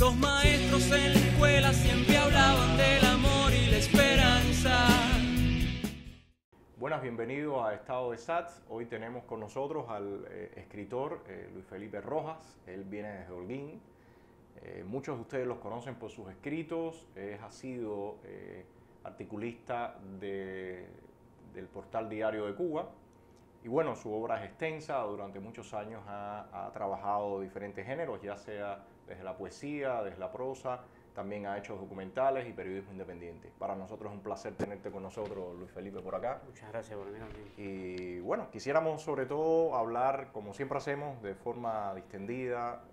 Los maestros en la escuela siempre hablaban del amor y la esperanza. Buenas, bienvenidos a Estado de SATS. Hoy tenemos con nosotros al escritor Luis Felipe Rojas. Él viene desde Holguín. Muchos de ustedes los conocen por sus escritos. Ha sido articulista del portal Diario de Cuba. Y bueno, su obra es extensa. Durante muchos años ha trabajado diferentes géneros, ya sea desde la poesía, desde la prosa. También ha hecho documentales y periodismo independiente. Para nosotros es un placer tenerte con nosotros, Luis Felipe, por acá. Muchas gracias por venir. Y bueno, quisiéramos sobre todo hablar, como siempre hacemos, de forma distendida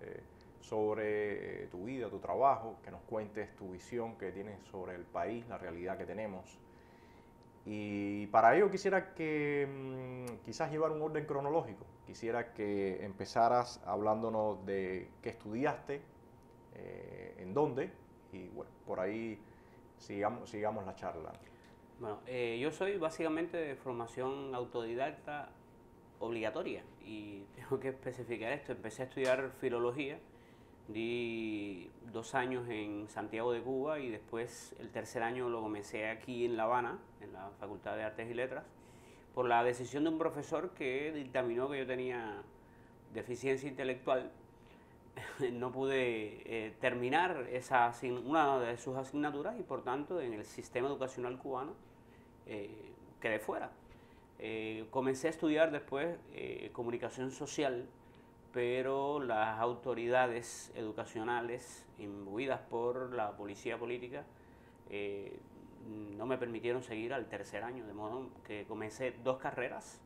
sobre tu vida, tu trabajo, que nos cuentes tu visión que tienes sobre el país, la realidad que tenemos. Y para ello quisiera que quizás llevar un orden cronológico. Quisiera que empezaras hablándonos de qué estudiaste, en dónde, y bueno, por ahí sigamos la charla. Bueno, yo soy básicamente de formación autodidacta obligatoria y tengo que especificar esto. Empecé a estudiar filología, di 2 años en Santiago de Cuba y después el tercer año lo comencé aquí en La Habana, en la Facultad de Artes y Letras, por la decisión de un profesor que dictaminó que yo tenía deficiencia intelectual. No pude terminar una de sus asignaturas y por tanto en el sistema educacional cubano quedé fuera. Comencé a estudiar después comunicación social, pero las autoridades educacionales imbuidas por la policía política no me permitieron seguir al tercer año, de modo que comencé 2 carreras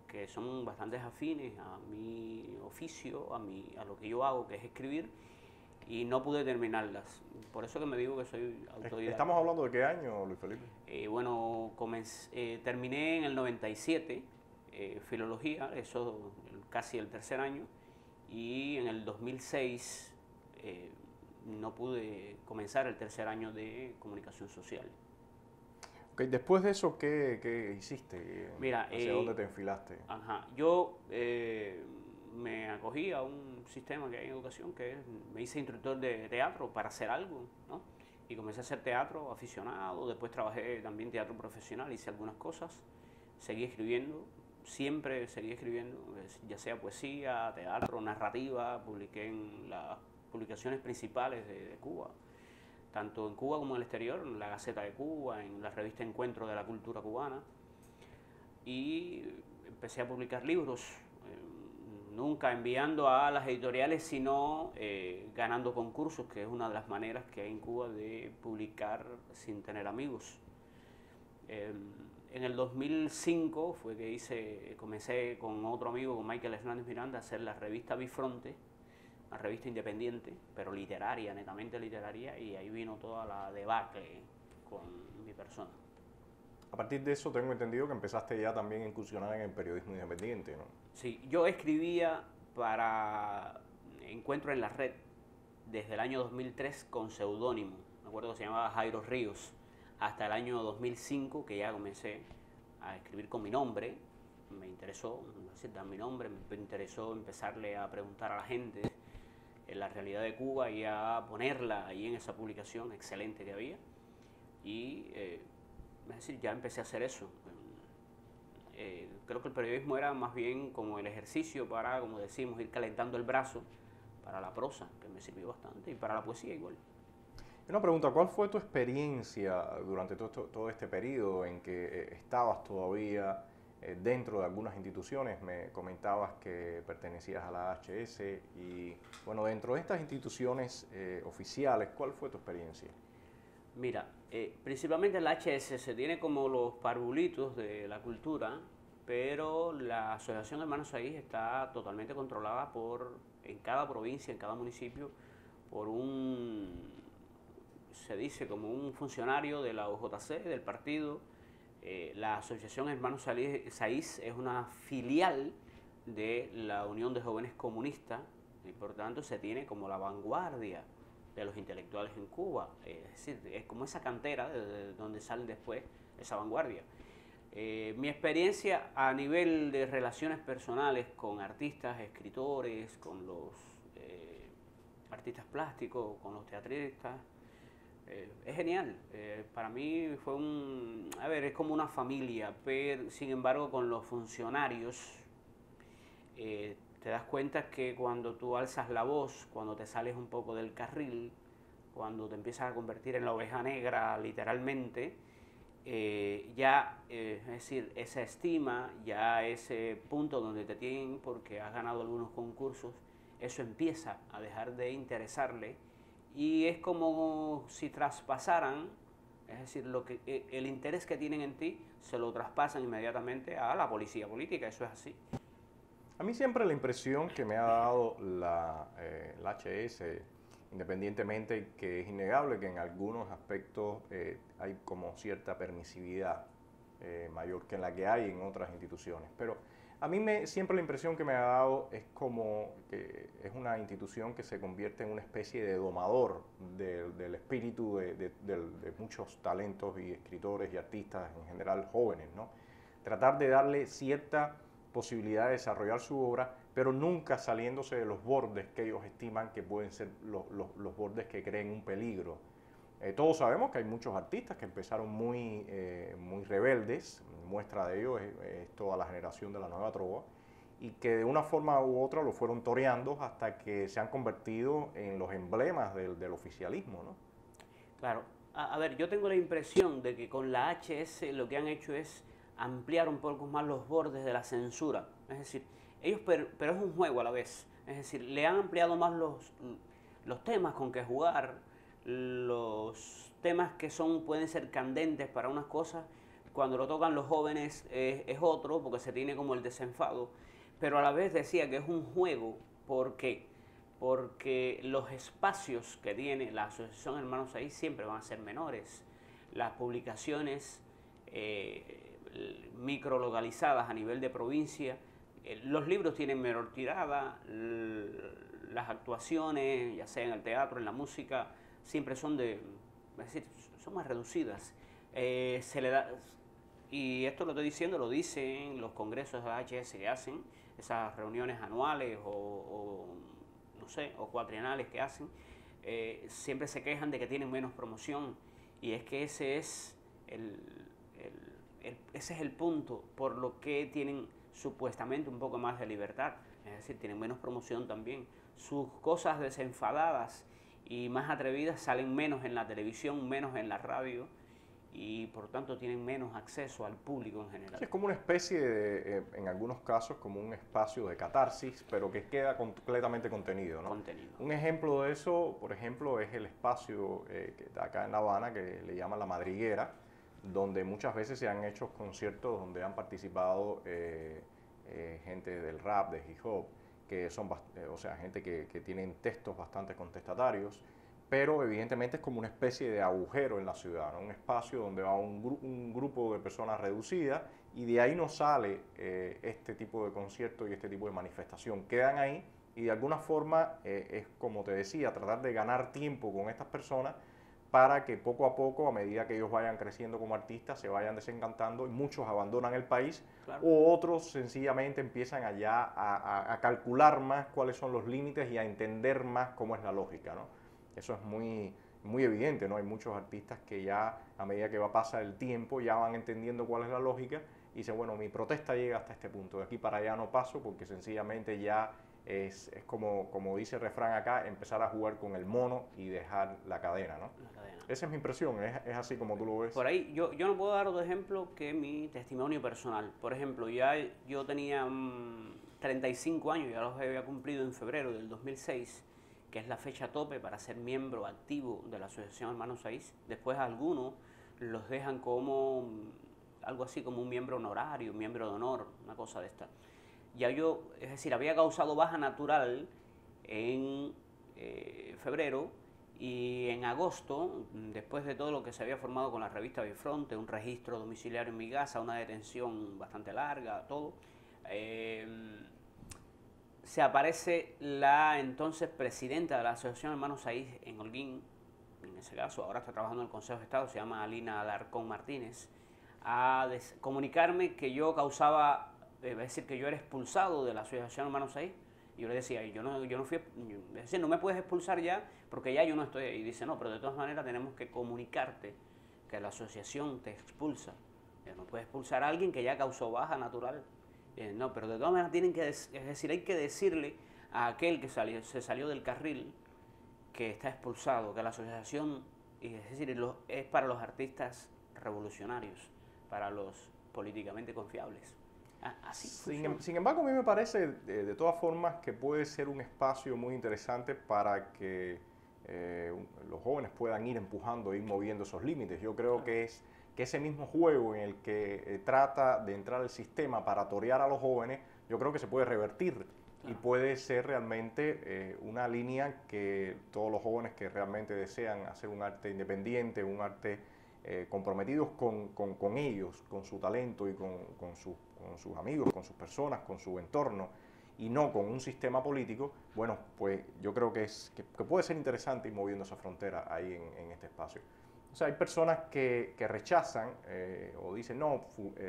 que son bastante afines a mi oficio, a lo que yo hago, que es escribir, y no pude terminarlas. Por eso que me digo que soy autodidacta. ¿Estamos hablando de qué año, Luis Felipe? Bueno, terminé en el 97, filología, eso casi el tercer año, y en el 2006 no pude comenzar el tercer año de comunicación social. Okay, después de eso, ¿qué hiciste? Mira, ¿hacia dónde te enfilaste? Yo me acogí a un sistema que hay en educación me hice instructor de teatro para hacer algo, ¿no? Y comencé a hacer teatro aficionado, después trabajé también teatro profesional, hice algunas cosas, seguí escribiendo, siempre seguí escribiendo, ya sea poesía, teatro, narrativa, publiqué en las publicaciones principales de Cuba, tanto en Cuba como en el exterior, en la Gaceta de Cuba, en la revista Encuentro de la Cultura Cubana, y empecé a publicar libros, nunca enviando a las editoriales, sino ganando concursos, que es una de las maneras que hay en Cuba de publicar sin tener amigos. En el 2005 fue que comencé con otro amigo, con Michael Hernández Miranda, a hacer la revista Bifronte, una revista independiente, pero literaria, netamente literaria, y ahí vino toda la debacle con mi persona. A partir de eso tengo entendido que empezaste ya también a incursionar en el periodismo independiente, ¿no? Sí, yo escribía para Encuentro en la Red desde el año 2003 con seudónimo, me acuerdo que se llamaba Jairo Ríos, hasta el año 2005 que ya comencé a escribir con mi nombre. Me interesó dar mi nombre, me interesó empezarle a preguntar a la gente la realidad de Cuba y a ponerla ahí en esa publicación excelente que había. Y es decir, ya empecé a hacer eso. Creo que el periodismo era más bien como el ejercicio para, como decimos, ir calentando el brazo para la prosa, que me sirvió bastante, y para la poesía igual. Una pregunta, ¿cuál fue tu experiencia durante todo este periodo en que estabas todavía dentro de algunas instituciones? Me comentabas que pertenecías a la HS y, bueno, dentro de estas instituciones oficiales, ¿cuál fue tu experiencia? Mira, principalmente la HS se tiene como los parvulitos de la cultura, pero la Asociación Hermanos Saiz está totalmente controlada en cada provincia, en cada municipio, por se dice como un funcionario de la OJC, del partido. La Asociación Hermanos Saiz es una filial de la Unión de Jóvenes Comunistas y por tanto se tiene como la vanguardia de los intelectuales en Cuba, es decir, es como esa cantera de donde salen después esa vanguardia. Mi experiencia a nivel de relaciones personales con artistas, escritores, con los artistas plásticos, con los teatristas. Es genial. Para mí fue es como una familia, pero sin embargo con los funcionarios te das cuenta que cuando tú alzas la voz, cuando te sales un poco del carril, cuando te empiezas a convertir en la oveja negra literalmente, es decir, esa estima, ya ese punto donde te tienen porque has ganado algunos concursos, eso empieza a dejar de interesarle y es como si traspasaran, es decir, el interés que tienen en ti se lo traspasan inmediatamente a la policía política, eso es así. A mí siempre la impresión que me ha dado la HS, independientemente que es innegable que en algunos aspectos hay como cierta permisividad mayor que en la que hay en otras instituciones, pero a mí siempre la impresión que me ha dado es como que es una institución que se convierte en una especie de domador del espíritu de muchos talentos y escritores y artistas en general jóvenes, ¿no? Tratar de darle cierta posibilidad de desarrollar su obra, pero nunca saliéndose de los bordes que ellos estiman que pueden ser los bordes que creen un peligro. Todos sabemos que hay muchos artistas que empezaron muy rebeldes, muestra de ello es toda la generación de la nueva trova, y que de una forma u otra lo fueron toreando hasta que se han convertido en los emblemas del oficialismo, ¿no? Claro. A ver, yo tengo la impresión de que con la HS lo que han hecho es ampliar un poco más los bordes de la censura. Es decir, pero es un juego a la vez. Es decir, le han ampliado más los temas con que jugar, los temas que pueden ser candentes para unas cosas, cuando lo tocan los jóvenes es otro, porque se tiene como el desenfado, pero a la vez decía que es un juego. ¿Por qué? Porque los espacios que tiene la Asociación Hermanos Ahí siempre van a ser menores. Las publicaciones microlocalizadas a nivel de provincia, los libros tienen menor tirada, las actuaciones, ya sea en el teatro, en la música, siempre son son más reducidas. Y esto lo estoy diciendo, lo dicen los congresos de HS que hacen, esas reuniones anuales o cuatrienales que hacen, siempre se quejan de que tienen menos promoción, y es que ese es el punto por lo que tienen supuestamente un poco más de libertad, es decir, tienen menos promoción también. Sus cosas desenfadadas y más atrevidas salen menos en la televisión, menos en la radio, y por tanto tienen menos acceso al público en general. Sí, es como una especie de, en algunos casos, como un espacio de catarsis, pero que queda completamente contenido, ¿no? Contenido. Un ejemplo de eso, por ejemplo, es el espacio que está acá en La Habana, que le llaman La Madriguera, donde muchas veces se han hecho conciertos donde han participado gente del rap, de hip hop, que son, gente que tienen textos bastante contestatarios, pero evidentemente es como una especie de agujero en la ciudad, ¿no? Un espacio donde va un grupo de personas reducidas y de ahí no sale este tipo de concierto y este tipo de manifestación. Quedan ahí y de alguna forma es como te decía, tratar de ganar tiempo con estas personas para que poco a poco, a medida que ellos vayan creciendo como artistas, se vayan desencantando y muchos abandonan el país, claro, o otros sencillamente empiezan allá a calcular más cuáles son los límites y a entender más cómo es la lógica, ¿no? Eso es muy evidente, ¿no? Hay muchos artistas que ya, a medida que va a pasar el tiempo, ya van entendiendo cuál es la lógica y dicen, bueno, mi protesta llega hasta este punto, de aquí para allá no paso porque sencillamente ya es como dice el refrán acá, empezar a jugar con el mono y dejar la cadena, ¿no? La cadena. Esa es mi impresión, es así como tú lo ves. Por ahí, yo no puedo dar otro ejemplo que mi testimonio personal. Por ejemplo, yo tenía 35 años, ya los había cumplido en febrero del 2006, que es la fecha tope para ser miembro activo de la Asociación Hermanos Saiz. Después algunos los dejan como algo así como un miembro honorario, un miembro de honor, una cosa de esta. Es decir, había causado baja natural en febrero, y en agosto, después de todo lo que se había formado con la revista Bifronte, un registro domiciliario en mi casa, una detención bastante larga, todo, se aparece la entonces presidenta de la Asociación Hermanos Saiz en Holguín, en ese caso, ahora está trabajando en el Consejo de Estado, se llama Alina Alarcón Martínez, a comunicarme que yo causaba, es decir, que yo era expulsado de la Asociación Hermanos Saiz Y yo le decía, yo no fui, es decir, no me puedes expulsar ya porque ya yo no estoy ahí. Y dice, no, pero de todas maneras tenemos que comunicarte que la asociación te expulsa. No puedes expulsar a alguien que ya causó baja natural. No, pero de todas maneras tienen que, es decir, hay que decirle a aquel que se salió del carril que está expulsado, que la asociación, es decir, es para los artistas revolucionarios, para los políticamente confiables. Así Sin embargo, a mí me parece de todas formas que puede ser un espacio muy interesante para que los jóvenes puedan ir empujando e ir moviendo esos límites. Yo creo que es que ese mismo juego en el que trata de entrar el sistema para torear a los jóvenes, yo creo que se puede revertir y puede ser realmente una línea que todos los jóvenes que realmente desean hacer un arte independiente, un arte comprometidos con ellos, con su talento y con sus amigos, con sus personas, con su entorno, y no con un sistema político, bueno, pues yo creo que puede ser interesante ir moviendo esa frontera ahí en este espacio. O sea, hay personas que rechazan o dicen, no,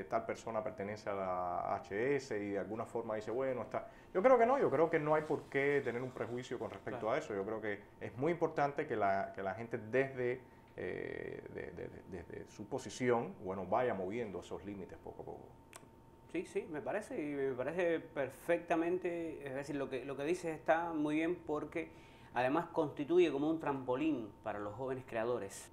tal persona pertenece a la HS y de alguna forma dice, bueno, está... Yo creo que no, yo creo que no hay por qué tener un prejuicio con respecto a eso. Yo creo que es muy importante que la gente desde su posición, bueno, vaya moviendo esos límites poco a poco. Sí, sí, me parece perfectamente, es decir, lo que dices está muy bien porque además constituye como un trampolín para los jóvenes creadores.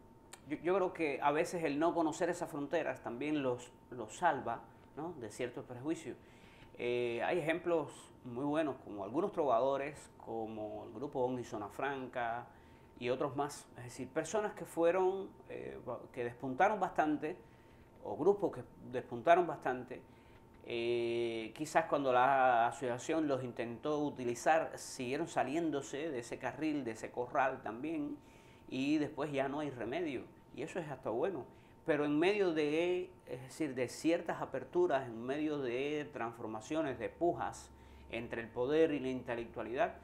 Yo creo que a veces el no conocer esas fronteras también los salva, ¿no?, de ciertos prejuicios. Hay ejemplos muy buenos, como algunos trovadores, como el grupo Omni Zona Franca y otros más. Es decir, personas que fueron, que despuntaron bastante, o grupos que despuntaron bastante. Quizás cuando la asociación los intentó utilizar, siguieron saliéndose de ese carril, de ese corral también, y después ya no hay remedio. Y eso es hasta bueno. Pero en medio de, es decir, de ciertas aperturas, en medio de transformaciones, de pujas entre el poder y la intelectualidad,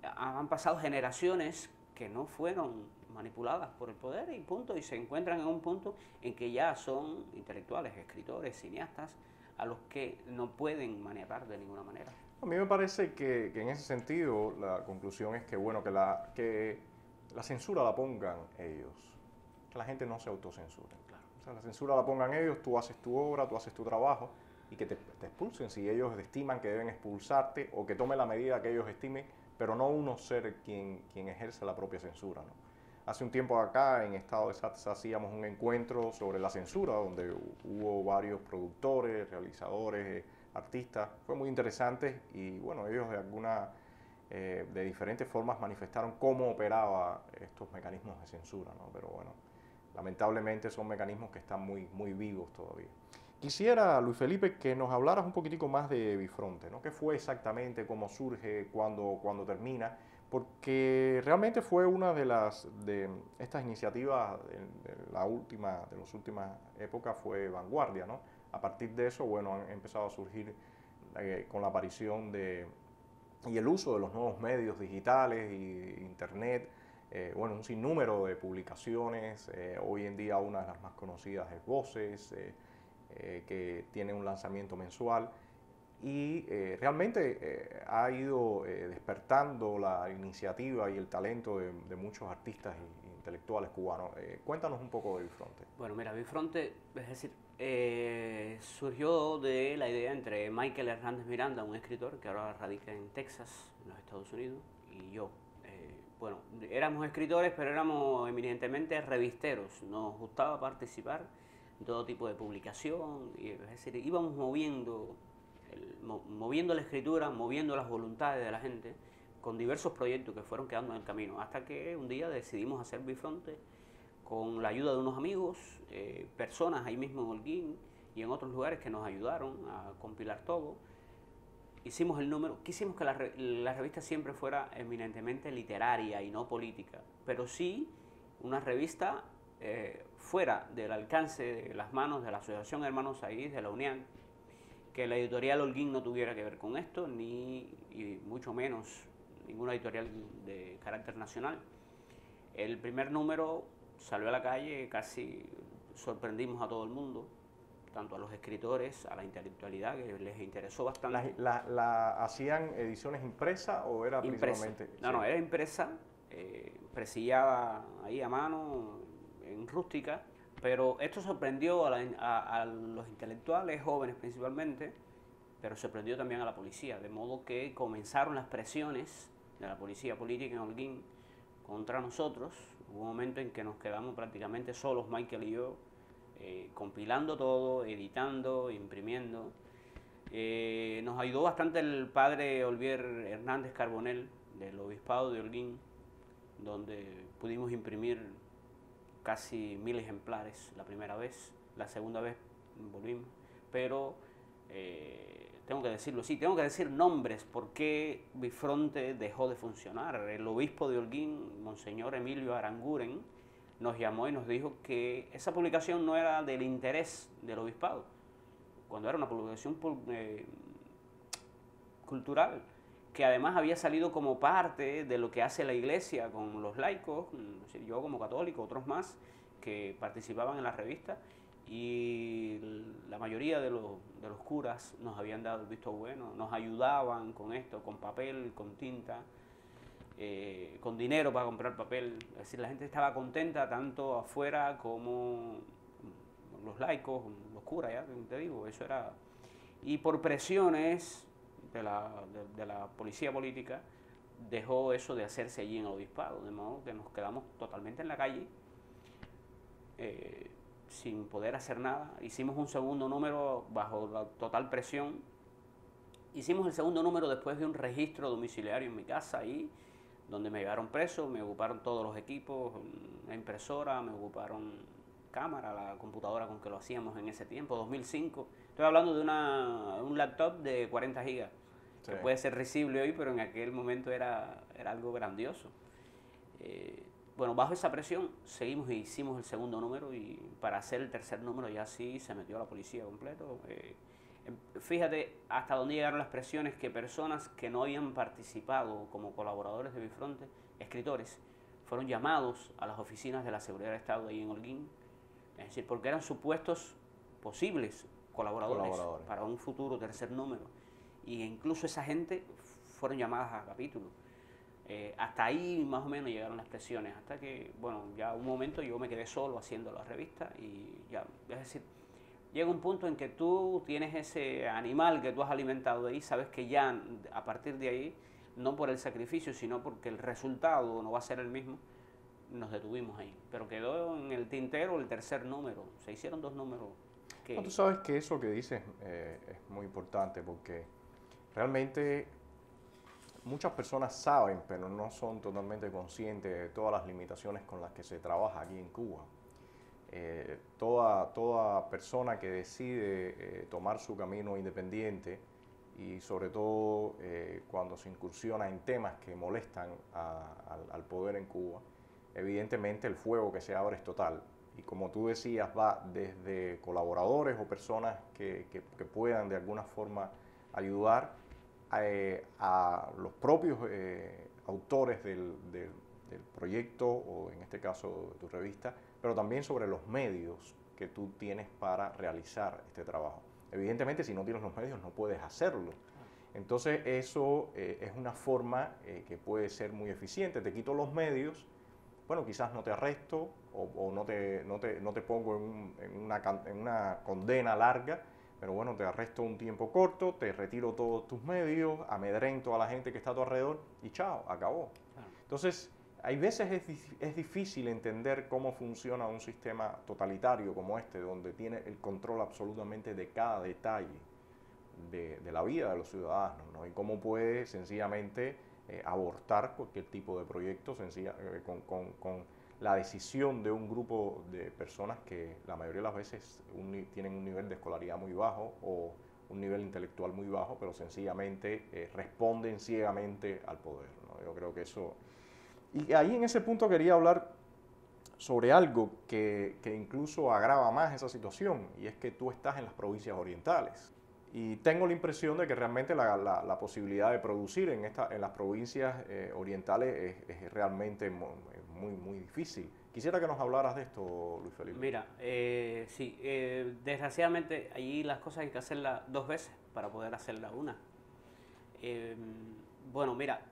han pasado generaciones que no fueron manipuladas por el poder y punto, y se encuentran en un punto en que ya son intelectuales, escritores, cineastas, a los que no pueden maniatar de ninguna manera. A mí me parece que en ese sentido la conclusión es que, bueno, que la censura la pongan ellos, que la gente no se autocensure. Claro. O sea, la censura la pongan ellos, tú haces tu obra, tú haces tu trabajo y que te expulsen si ellos estiman que deben expulsarte o que tomen la medida que ellos estimen, pero no uno ser quien ejerce la propia censura, ¿no? Hace un tiempo acá en Estado de SATS hacíamos un encuentro sobre la censura donde hubo varios productores, realizadores, artistas. Fue muy interesante y bueno, ellos de diferentes formas manifestaron cómo operaba estos mecanismos de censura, ¿no? Pero bueno, lamentablemente son mecanismos que están muy vivos todavía. Quisiera, Luis Felipe, que nos hablaras un poquitico más de Bifronte, ¿no? ¿Qué fue exactamente, cómo surge, cuándo termina? Porque realmente fue una de estas iniciativas de las últimas épocas fue vanguardia, ¿no? A partir de eso, bueno, han empezado a surgir con la aparición y el uso de los nuevos medios digitales y internet, bueno, un sinnúmero de publicaciones. Hoy en día una de las más conocidas es Voces, que tiene un lanzamiento mensual. Y realmente ha ido despertando la iniciativa y el talento de muchos artistas e intelectuales cubanos. Cuéntanos un poco de Bifronte. Bueno, mira, Bifronte, es decir, surgió de la idea entre Michael Hernández Miranda, un escritor que ahora radica en Texas, en los Estados Unidos, y yo. Bueno, éramos escritores, pero éramos eminentemente revisteros. Nos gustaba participar en todo tipo de publicación, es decir, íbamos moviendo la escritura, moviendo las voluntades de la gente con diversos proyectos que fueron quedando en el camino, hasta que un día decidimos hacer Bifronte con la ayuda de unos amigos, personas ahí mismo en Holguín y en otros lugares que nos ayudaron a compilar todo. Hicimos el número, quisimos que la revista siempre fuera eminentemente literaria y no política, pero sí una revista fuera del alcance de las manos de la Asociación Hermanos Saiz, de la UNIAC, que la editorial Holguín no tuviera que ver con esto, y mucho menos ninguna editorial de carácter nacional. El primer número salió a la calle, casi sorprendimos a todo el mundo. tanto a los escritores, a la intelectualidad, que les interesó bastante. ¿Hacían ediciones impresas o era Impresa. principalmente? No, era impresa, presillada ahí a mano, en rústica, pero esto sorprendió a los intelectuales jóvenes principalmente, pero sorprendió también a la policía, de modo que comenzaron las presiones de la policía política en Holguín contra nosotros. Hubo un momento en que nos quedamos prácticamente solos, Michael y yo, compilando todo, editando, imprimiendo. Nos ayudó bastante el padre Olivier Hernández Carbonell, del Obispado de Holguín, donde pudimos imprimir casi 1000 ejemplares la primera vez. La segunda vez volvimos, pero tengo que decirlo, sí, tengo que decir nombres, porque Bifronte dejó de funcionar. El obispo de Holguín, Monseñor Emilio Aranguren, nos llamó y nos dijo que esa publicación no era del interés del obispado, cuando era una publicación cultural, que además había salido como parte de lo que hace la Iglesia con los laicos, yo como católico, otros más, que participaban en la revista, y la mayoría de los curas nos habían dado el visto bueno, nos ayudaban con esto, con papel, con tinta, con dinero para comprar papel. Es decir, la gente estaba contenta tanto afuera como los laicos, los curas, ya te digo, eso era. Y por presiones de la policía política dejó eso de hacerse allí en el obispado, de modo que nos quedamos totalmente en la calle, sin poder hacer nada. Hicimos un segundo número bajo la total presión. Hicimos el segundo número después de un registro domiciliario en mi casa, ahí donde me llevaron preso, me ocuparon todos los equipos, la impresora, me ocuparon cámara, la computadora con que lo hacíamos en ese tiempo, 2005. Estoy hablando de un laptop de 40 gigas, sí, que puede ser risible hoy, pero en aquel momento era algo grandioso. Bueno, bajo esa presión seguimos e hicimos el segundo número, y para hacer el tercer número ya sí se metió la policía completo. Fíjate hasta dónde llegaron las presiones, que personas que no habían participado como colaboradores de Bifronte, escritores, fueron llamados a las oficinas de la Seguridad del Estado ahí en Holguín, es decir, porque eran supuestos posibles colaboradores para un futuro tercer número, y incluso esa gente fueron llamadas a capítulo. Hasta ahí más o menos llegaron las presiones, hasta que, bueno, ya un momento yo me quedé solo haciendo la revista, y ya, es decir, llega un punto en que tú tienes ese animal que tú has alimentado ahí, sabes que ya a partir de ahí, no por el sacrificio, sino porque el resultado no va a ser el mismo, nos detuvimos ahí. Pero quedó en el tintero el tercer número, se hicieron 2 números. No, tú sabes que eso que dices es muy importante, porque realmente muchas personas saben, pero no son totalmente conscientes de todas las limitaciones con las que se trabaja aquí en Cuba. Toda persona que decide tomar su camino independiente, y sobre todo cuando se incursiona en temas que molestan al poder en Cuba, evidentemente el fuego que se abre es total. Y como tú decías, va desde colaboradores o personas que puedan de alguna forma ayudar a los propios autores del proyecto, o en este caso de tu revista, pero también sobre los medios que tú tienes para realizar este trabajo. Evidentemente, si no tienes los medios, no puedes hacerlo. Entonces, eso es una forma que puede ser muy eficiente. Te quito los medios, bueno, quizás no te arresto o no te pongo en una condena larga, pero bueno, te arresto un tiempo corto, te retiro todos tus medios, amedrento a la gente que está a tu alrededor y chao, acabó. Entonces, hay veces es difícil entender cómo funciona un sistema totalitario como este, donde tiene el control absolutamente de cada detalle de la vida de los ciudadanos, ¿no? Y cómo puede sencillamente abortar cualquier tipo de proyecto con la decisión de un grupo de personas que la mayoría de las veces tienen un nivel de escolaridad muy bajo o un nivel intelectual muy bajo, pero sencillamente responden ciegamente al poder, ¿no? Yo creo que eso... Y ahí en ese punto quería hablar sobre algo que incluso agrava más esa situación, y es que tú estás en las provincias orientales. Y tengo la impresión de que realmente la posibilidad de producir en las provincias orientales es realmente muy difícil. Quisiera que nos hablaras de esto, Luis Felipe. Mira, sí, desgraciadamente allí las cosas hay que hacerlas 2 veces para poder hacerla una. Bueno, mira,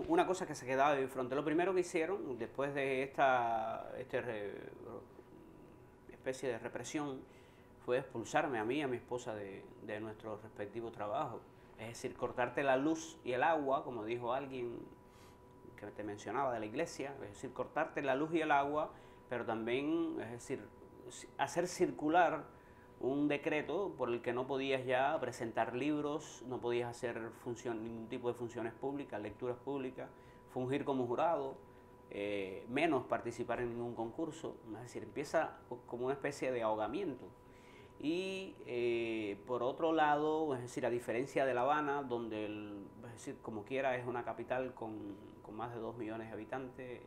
una cosa que se quedaba de mi frente, lo primero que hicieron después de esta especie de represión fue expulsarme a mí y a mi esposa de nuestro respectivo trabajo. Es decir, cortarte la luz y el agua, como dijo alguien que te mencionaba de la iglesia, es decir, cortarte la luz y el agua, pero también, es decir, hacer circular un decreto por el que no podías ya presentar libros, no podías hacer ningún tipo de funciones públicas, lecturas públicas, fungir como jurado, menos participar en ningún concurso. Es decir, empieza como una especie de ahogamiento. Y por otro lado, es decir, a diferencia de La Habana, donde, es decir, como quiera, es una capital con más de 2 millones de habitantes,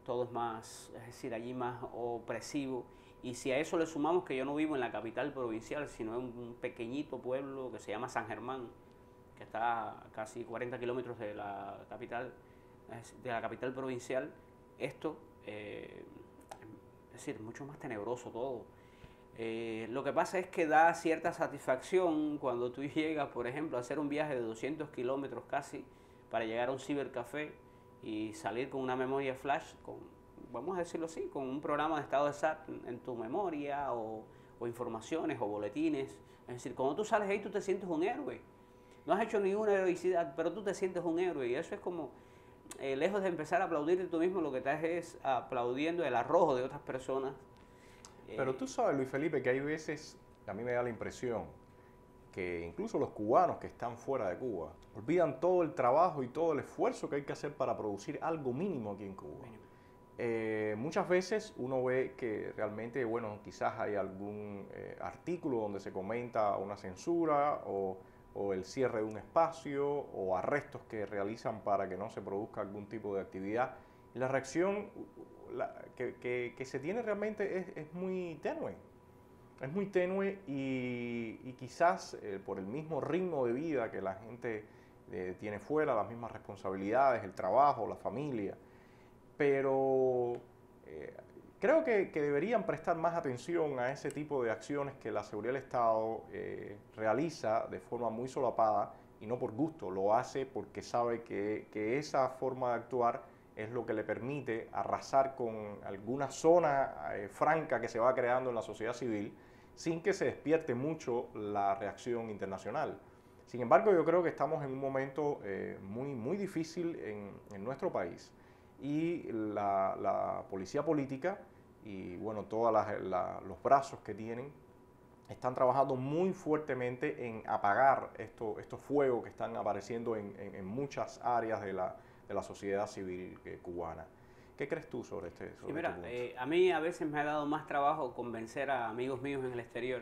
todo es más, es decir, allí más opresivo. Y si a eso le sumamos que yo no vivo en la capital provincial, sino en un pequeñito pueblo que se llama San Germán, que está a casi 40 kilómetros de la capital provincial, esto, es decir, mucho más tenebroso todo. Lo que pasa es que da cierta satisfacción cuando tú llegas, por ejemplo, a hacer un viaje de 200 kilómetros casi para llegar a un cibercafé y salir con una memoria flash, vamos a decirlo así, con un programa de estado de SAT en tu memoria o informaciones o boletines. Es decir, cuando tú sales ahí tú te sientes un héroe. No has hecho ninguna heroicidad, pero tú te sientes un héroe y eso es como, lejos de empezar a aplaudirte tú mismo, lo que estás es aplaudiendo el arrojo de otras personas. Pero tú sabes, Luis Felipe, que hay veces, a mí me da la impresión, que incluso los cubanos que están fuera de Cuba olvidan todo el trabajo y todo el esfuerzo que hay que hacer para producir algo mínimo aquí en Cuba. Muchas veces uno ve que realmente, bueno, quizás hay algún artículo donde se comenta una censura o el cierre de un espacio o arrestos que realizan para que no se produzca algún tipo de actividad. Y la reacción que se tiene realmente es muy tenue. Es muy tenue y quizás por el mismo ritmo de vida que la gente tiene fuera, las mismas responsabilidades, el trabajo, la familia. Pero creo que deberían prestar más atención a ese tipo de acciones que la seguridad del Estado realiza de forma muy solapada y no por gusto, lo hace porque sabe que esa forma de actuar es lo que le permite arrasar con alguna zona franca que se va creando en la sociedad civil sin que se despierte mucho la reacción internacional. Sin embargo, yo creo que estamos en un momento muy difícil en nuestro país y la policía política y bueno, todos los brazos que tienen están trabajando muy fuertemente en apagar estos fuegos que están apareciendo en muchas áreas de la sociedad civil cubana. ¿Qué crees tú sobre este punto? Mira, a mí a veces me ha dado más trabajo convencer a amigos míos en el exterior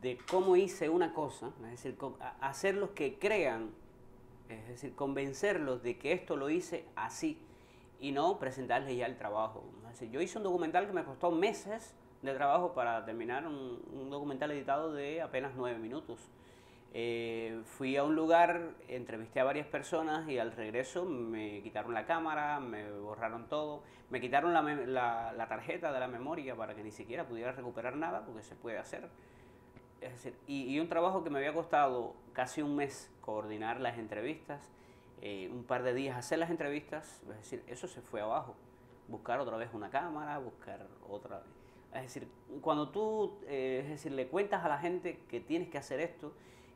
de cómo hice una cosa, es decir, hacerlos que crean, es decir, convencerlos de que esto lo hice así y no presentarles ya el trabajo. Es decir, yo hice un documental que me costó meses de trabajo para terminar un documental editado de apenas 9 minutos. Fui a un lugar, entrevisté a varias personas y al regreso me quitaron la cámara, me borraron todo, me quitaron la tarjeta de la memoria para que ni siquiera pudiera recuperar nada, porque se puede hacer. Es decir, y un trabajo que me había costado casi un mes coordinar las entrevistas, un par de días hacer las entrevistas, es decir, eso se fue abajo. Buscar otra vez una cámara, buscar otra vez. Es decir, cuando tú le cuentas a la gente que tienes que hacer esto,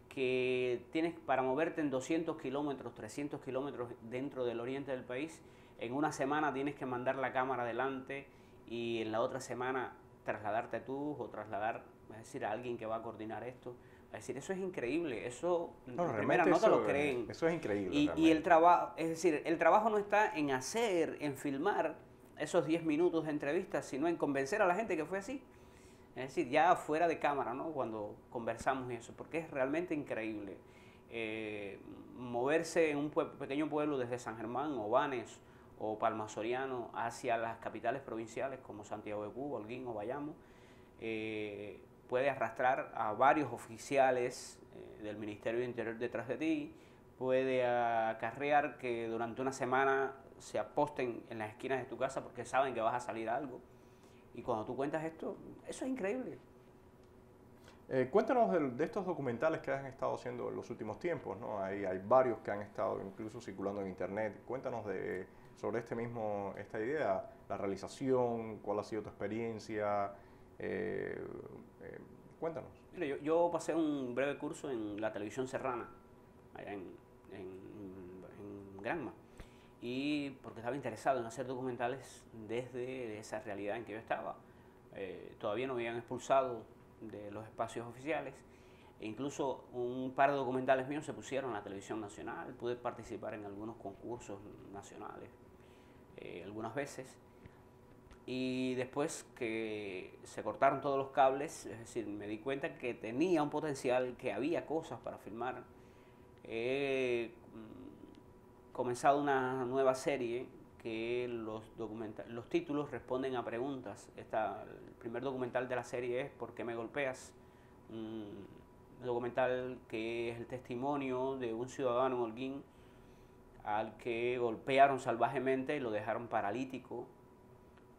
que tienes para moverte en 200 kilómetros, 300 kilómetros dentro del oriente del país, en una semana tienes que mandar la cámara adelante y en la otra semana trasladarte tú o trasladar, es decir, a alguien que va a coordinar esto. Es decir, eso es increíble, eso no, primera no te lo creen. Eso es increíble. Y el trabajo, es decir, el trabajo no está en en filmar esos 10 minutos de entrevista, sino en convencer a la gente que fue así. Es decir, ya fuera de cámara, ¿no? Cuando conversamos y eso, porque es realmente increíble. Moverse en un pequeño pueblo desde San Germán, o Banes, o Palma Soriano, hacia las capitales provinciales como Santiago de Cuba, Holguín o Bayamo, puede arrastrar a varios oficiales del Ministerio de Interior detrás de ti, puede acarrear que durante una semana se aposten en las esquinas de tu casa porque saben que vas a salir a algo. Y cuando tú cuentas esto, eso es increíble. Cuéntanos de estos documentales que han estado haciendo en los últimos tiempos, ¿no? Hay varios que han estado incluso circulando en internet. Cuéntanos sobre esta idea, la realización, cuál ha sido tu experiencia. Cuéntanos. Mira, yo pasé un breve curso en la televisión serrana, allá en Granma, y porque estaba interesado en hacer documentales desde esa realidad en que yo estaba. Todavía no me habían expulsado de los espacios oficiales, e incluso un par de documentales míos se pusieron en la televisión nacional, pude participar en algunos concursos nacionales algunas veces, y después que se cortaron todos los cables, es decir, me di cuenta que tenía un potencial, que había cosas para filmar. He comenzado una nueva serie que los títulos responden a preguntas. El primer documental de la serie es ¿Por qué me golpeas? Un documental que es el testimonio de un ciudadano en Holguín al que golpearon salvajemente y lo dejaron paralítico.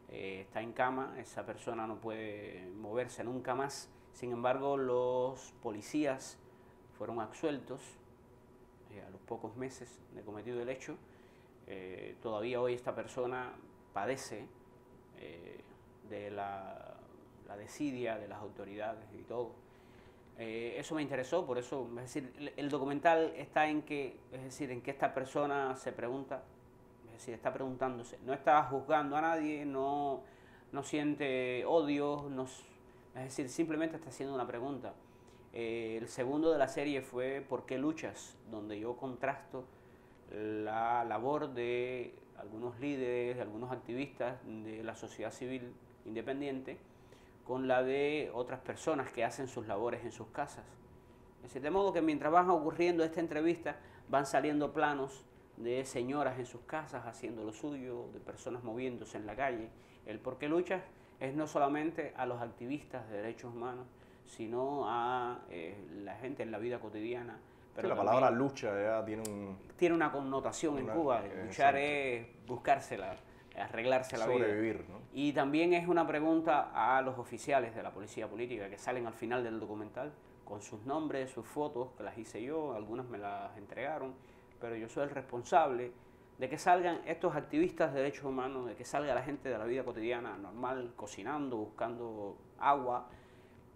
Está en cama, esa persona no puede moverse nunca más. Sin embargo, los policías fueron absueltos a los pocos meses de cometido el hecho. Todavía hoy esta persona padece de la desidia de las autoridades y todo. Eso me interesó, por eso, es decir, el documental está en que esta persona se pregunta, es decir, está preguntándose, no está juzgando a nadie, no siente odio, es decir, simplemente está haciendo una pregunta. El segundo de la serie fue ¿Por qué luchas?, donde yo contrasto la labor de algunos líderes, de algunos activistas de la sociedad civil independiente con la de otras personas que hacen sus labores en sus casas. Es decir, de modo que mientras van ocurriendo esta entrevista, van saliendo planos de señoras en sus casas haciendo lo suyo, de personas moviéndose en la calle. El ¿Por qué luchas? Es no solamente a los activistas de derechos humanos, sino a la gente en la vida cotidiana. Pero sí, la palabra lucha ya tiene una connotación en Cuba. Luchar es buscársela, arreglarse la vida. Sobrevivir, ¿no? Y también es una pregunta a los oficiales de la policía política que salen al final del documental con sus nombres, sus fotos, que las hice yo, algunas me las entregaron, pero yo soy el responsable de que salgan estos activistas de derechos humanos, de que salga la gente de la vida cotidiana normal, cocinando, buscando agua,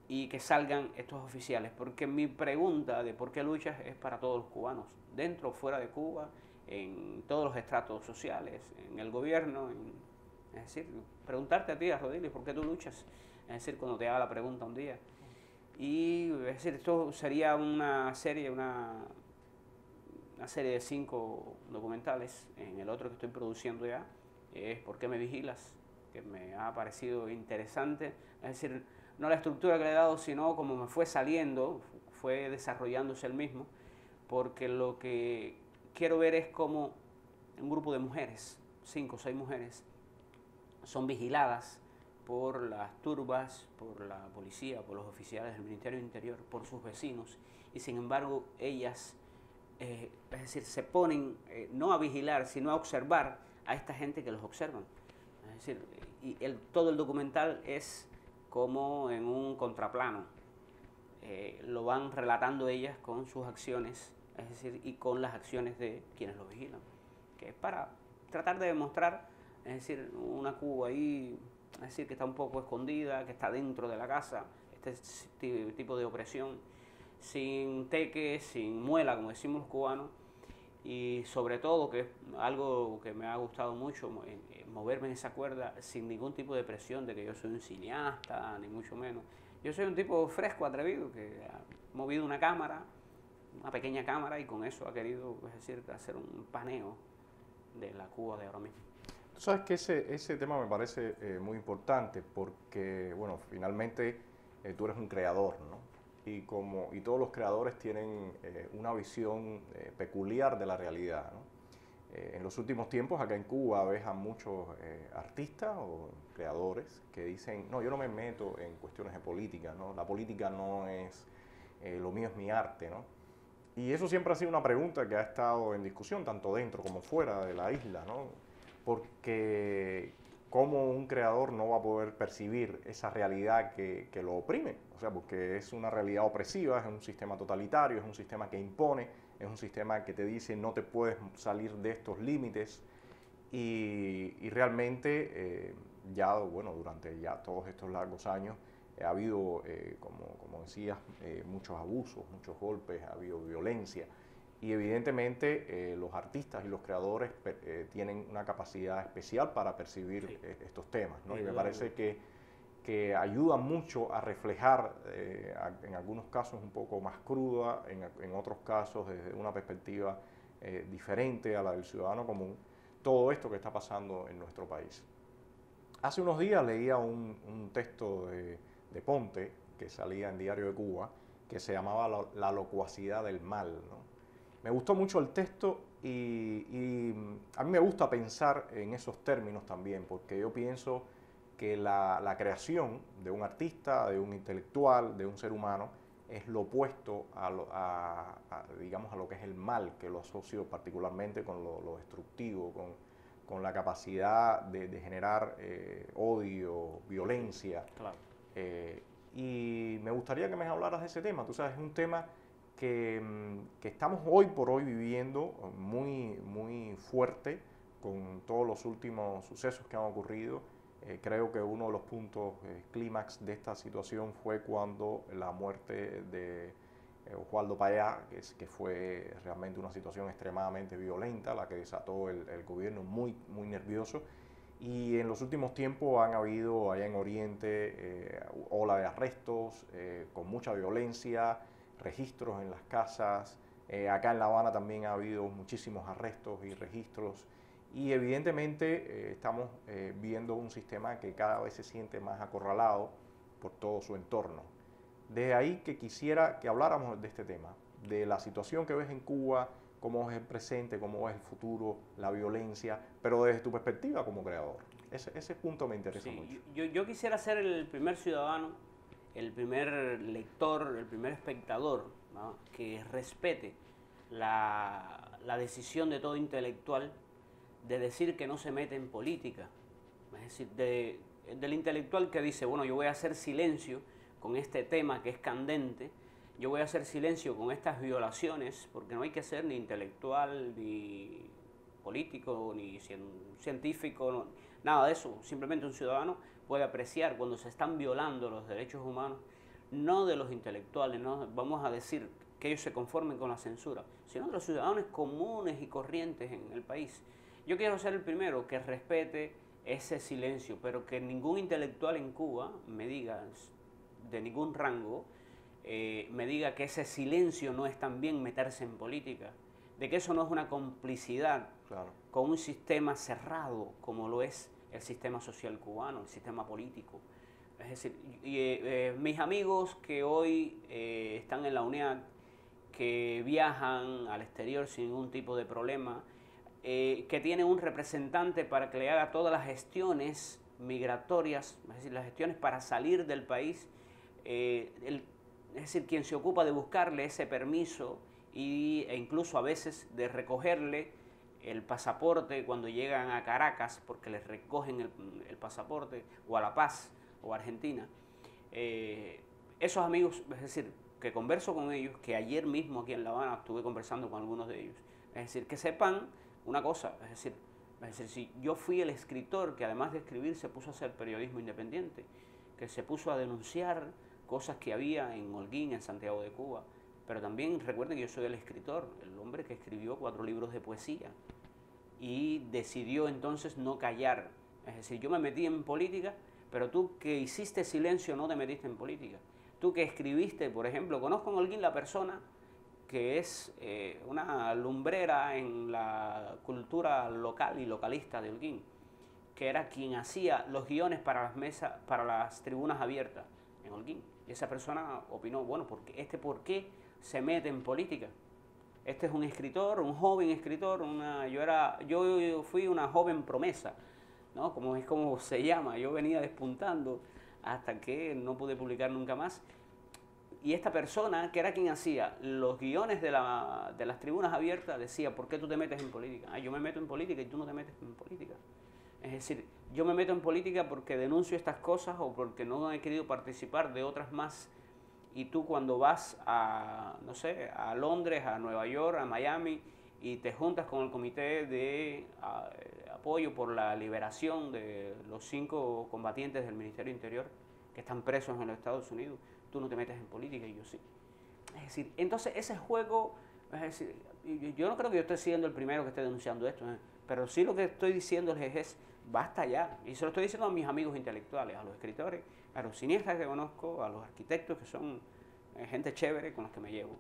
y que salgan estos oficiales, porque mi pregunta de por qué luchas es para todos los cubanos, dentro o fuera de Cuba, en todos los estratos sociales, en el gobierno, es decir, preguntarte a ti, a Rodilis, ¿por qué tú luchas? Es decir, cuando te haga la pregunta un día. Y es decir, esto sería una serie de 5 documentales. En el otro que estoy produciendo ya es ¿Por qué me vigilas?, que me ha parecido interesante. Es decir, no la estructura que le he dado, sino como me fue saliendo, fue desarrollándose el mismo, porque lo que quiero ver es cómo un grupo de mujeres, 5 o 6 mujeres, son vigiladas por las turbas, por la policía, por los oficiales del Ministerio del Interior, por sus vecinos, y sin embargo ellas, es decir, se ponen no a vigilar, sino a observar a esta gente que los observan. Es decir, y todo el documental es como en un contraplano, lo van relatando ellas con sus acciones, es decir, y con las acciones de quienes los vigilan, que es para tratar de demostrar, es decir, una Cuba ahí, es decir, que está un poco escondida, que está dentro de la casa, este tipo de opresión, sin teque, sin muela, como decimos los cubanos, y sobre todo, que es algo que me ha gustado mucho, moverme en esa cuerda sin ningún tipo de presión de que yo soy un cineasta, ni mucho menos. Yo soy un tipo fresco, atrevido, que ha movido una cámara, una pequeña cámara, y con eso ha querido, es decir, hacer un paneo de la Cuba de ahora mismo. Tú sabes que ese tema me parece muy importante porque, bueno, finalmente tú eres un creador, ¿no? Y todos los creadores tienen una visión peculiar de la realidad, ¿no? En los últimos tiempos acá en Cuba ves a muchos artistas o creadores que dicen, no, yo no me meto en cuestiones de política, ¿no? La política no es, lo mío es mi arte, ¿no? Y eso siempre ha sido una pregunta que ha estado en discusión, tanto dentro como fuera de la isla, ¿no? Porque cómo un creador no va a poder percibir esa realidad que lo oprime, o sea, porque es una realidad opresiva, es un sistema totalitario, es un sistema que impone, es un sistema que te dice no te puedes salir de estos límites y realmente ya, bueno, durante ya todos estos largos años ha habido, como decías, muchos abusos, muchos golpes, ha habido violencia. Y evidentemente los artistas y los creadores tienen una capacidad especial para percibir estos temas, ¿no? Y me parece que ayuda mucho a reflejar, en algunos casos un poco más cruda, en otros casos desde una perspectiva diferente a la del ciudadano común, todo esto que está pasando en nuestro país. Hace unos días leía un texto de Ponte, que salía en Diario de Cuba, que se llamaba La locuacidad del mal, ¿no? Me gustó mucho el texto y a mí me gusta pensar en esos términos también, porque yo pienso que la creación de un artista, de un intelectual, de un ser humano, es lo opuesto digamos, a lo que es el mal, que lo asocio particularmente con lo destructivo, con la capacidad de generar odio, violencia. Claro. Y me gustaría que me hablaras de ese tema. Tú sabes, es un tema que estamos hoy por hoy viviendo muy, muy fuerte con todos los últimos sucesos que han ocurrido. Creo que uno de los puntos clímax de esta situación fue cuando la muerte de Oswaldo Payá, que fue realmente una situación extremadamente violenta, la que desató el gobierno muy, muy nervioso. Y en los últimos tiempos han habido allá en Oriente ola de arrestos con mucha violencia, registros en las casas. Acá en La Habana también ha habido muchísimos arrestos y registros. Y evidentemente estamos viendo un sistema que cada vez se siente más acorralado por todo su entorno. Desde ahí que quisiera que habláramos de este tema, de la situación que ves en Cuba, cómo es el presente, cómo es el futuro, la violencia, pero desde tu perspectiva como creador. Ese punto me interesa mucho. Yo quisiera ser el primer ciudadano, el primer lector, el primer espectador, ¿no?, que respete la decisión de todo intelectual de decir que no se mete en política. Es decir, del intelectual que dice, bueno, yo voy a hacer silencio con este tema que es candente, yo voy a hacer silencio con estas violaciones, porque no hay que ser ni intelectual, ni político, ni científico, no, nada de eso. Simplemente un ciudadano puede apreciar cuando se están violando los derechos humanos, no de los intelectuales, no vamos a decir que ellos se conformen con la censura, sino de los ciudadanos comunes y corrientes en el país. Yo quiero ser el primero que respete ese silencio, pero que ningún intelectual en Cuba me diga, de ningún rango, me diga que ese silencio no es también meterse en política, de que eso no es una complicidad con un sistema cerrado como lo es el sistema social cubano, el sistema político. Es decir, mis amigos que hoy están en la UNEAD, que viajan al exterior sin ningún tipo de problema, que tienen un representante para que le haga todas las gestiones migratorias, es decir, las gestiones para salir del país, es decir, quien se ocupa de buscarle ese permiso e incluso a veces de recogerle el pasaporte cuando llegan a Caracas, porque les recogen el pasaporte, o a La Paz, o a Argentina. Esos amigos, es decir, que converso con ellos, que ayer mismo aquí en La Habana estuve conversando con algunos de ellos, es decir, que sepan una cosa, es decir, si yo fui el escritor que además de escribir se puso a hacer periodismo independiente, que se puso a denunciar cosas que había en Holguín, en Santiago de Cuba, pero también recuerden que yo soy el escritor, el hombre que escribió 4 libros de poesía y decidió entonces no callar. Es decir, yo me metí en política, pero tú que hiciste silencio no te metiste en política. Tú que escribiste, por ejemplo, conozco en Holguín la persona que es una lumbrera en la cultura local y localista de Holguín, que era quien hacía los guiones para las mesas, para las tribunas abiertas en Holguín. Y esa persona opinó, bueno, ¿por qué se mete en política? este es un escritor, un joven escritor, yo fui una joven promesa, ¿no? Como es como se llama, yo venía despuntando hasta que no pude publicar nunca más. Y esta persona, que era quien hacía los guiones de las tribunas abiertas, decía, ¿por qué tú te metes en política? Ah, yo me meto en política y tú no te metes en política. Es decir, yo me meto en política porque denuncio estas cosas o porque no he querido participar de otras más. Y tú cuando vas a, no sé, a Londres, a Nueva York, a Miami, y te juntas con el comité de apoyo por la liberación de los 5 combatientes del Ministerio Interior que están presos en los Estados Unidos, tú no te metes en política y yo sí. Es decir, entonces ese juego, es decir, yo no creo que yo esté siendo el primero que esté denunciando esto, pero sí lo que estoy diciéndoles es, basta ya. Y se lo estoy diciendo a mis amigos intelectuales, a los escritores, a los cineastas que conozco, a los arquitectos que son gente chévere con los que me llevo.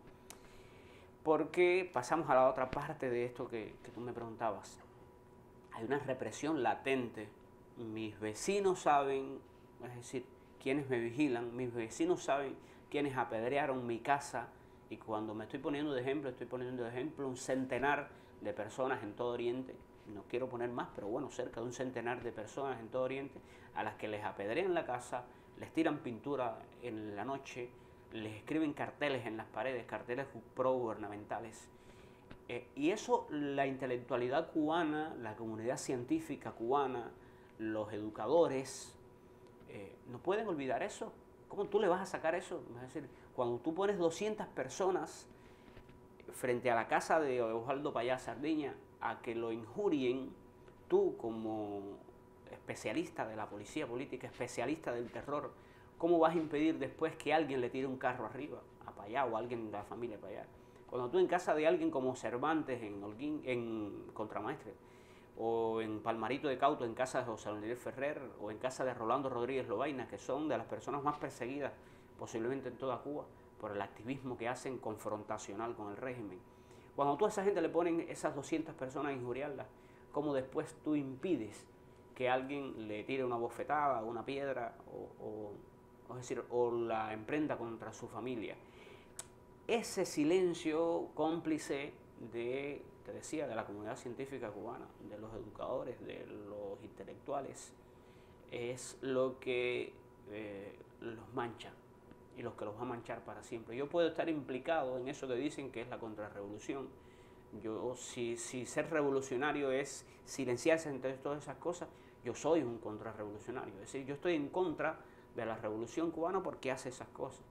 Porque pasamos a la otra parte de esto que tú me preguntabas. Hay una represión latente. Mis vecinos saben, es decir, quienes me vigilan, mis vecinos saben quienes apedrearon mi casa, y cuando me estoy poniendo de ejemplo un centenar de personas en todo Oriente, no quiero poner más, pero bueno, cerca de un centenar de personas en todo Oriente, a las que les apedrean la casa, les tiran pintura en la noche, les escriben carteles en las paredes, carteles pro-gubernamentales. Y eso, la intelectualidad cubana, la comunidad científica cubana, los educadores, no pueden olvidar eso. ¿Cómo tú le vas a sacar eso? Es decir, cuando tú pones 200 personas frente a la casa de Osvaldo Payá Sardiña a que lo injurien, tú como especialista de la policía política, especialista del terror, ¿cómo vas a impedir después que alguien le tire un carro arriba a Payá o a alguien de la familia Payá? Cuando tú en casa de alguien como Cervantes en Holguín, en Contramaestre, o en Palmarito de Cauto, en casa de José Daniel Ferrer, o en casa de Rolando Rodríguez Lobaina, que son de las personas más perseguidas posiblemente en toda Cuba por el activismo que hacen confrontacional con el régimen. Cuando tú a esa gente le ponen esas 200 personas a injuriarlas, ¿cómo después tú impides que alguien le tire una bofetada o una piedra o la emprenda contra su familia? Ese silencio cómplice de, te decía, de la comunidad científica cubana, de los educadores, de los intelectuales, es lo que los mancha y los que los va a manchar para siempre. Yo puedo estar implicado en eso que dicen que es la contrarrevolución. Yo, si ser revolucionario es silenciarse entre todas esas cosas, yo soy un contrarrevolucionario. Es decir, yo estoy en contra de la revolución cubana porque hace esas cosas.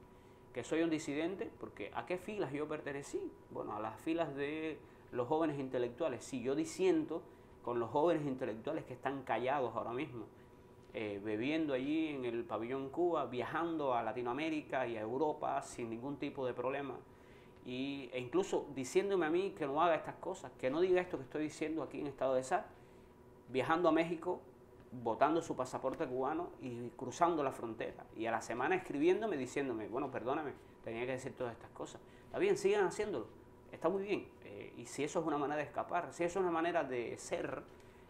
Que soy un disidente porque ¿a qué filas yo pertenecí? Bueno, a las filas de los jóvenes intelectuales. Si yo disiento con los jóvenes intelectuales que están callados ahora mismo, bebiendo allí en el pabellón Cuba, viajando a Latinoamérica y a Europa sin ningún tipo de problema, e incluso diciéndome a mí que no haga estas cosas, que no diga esto que estoy diciendo aquí en estado de SAR, viajando a México, botando su pasaporte cubano y cruzando la frontera, y a la semana escribiéndome, diciéndome, bueno, perdóname, tenía que decir todas estas cosas. Está bien, sigan haciéndolo, está muy bien, y si eso es una manera de escapar, si eso es una manera de ser,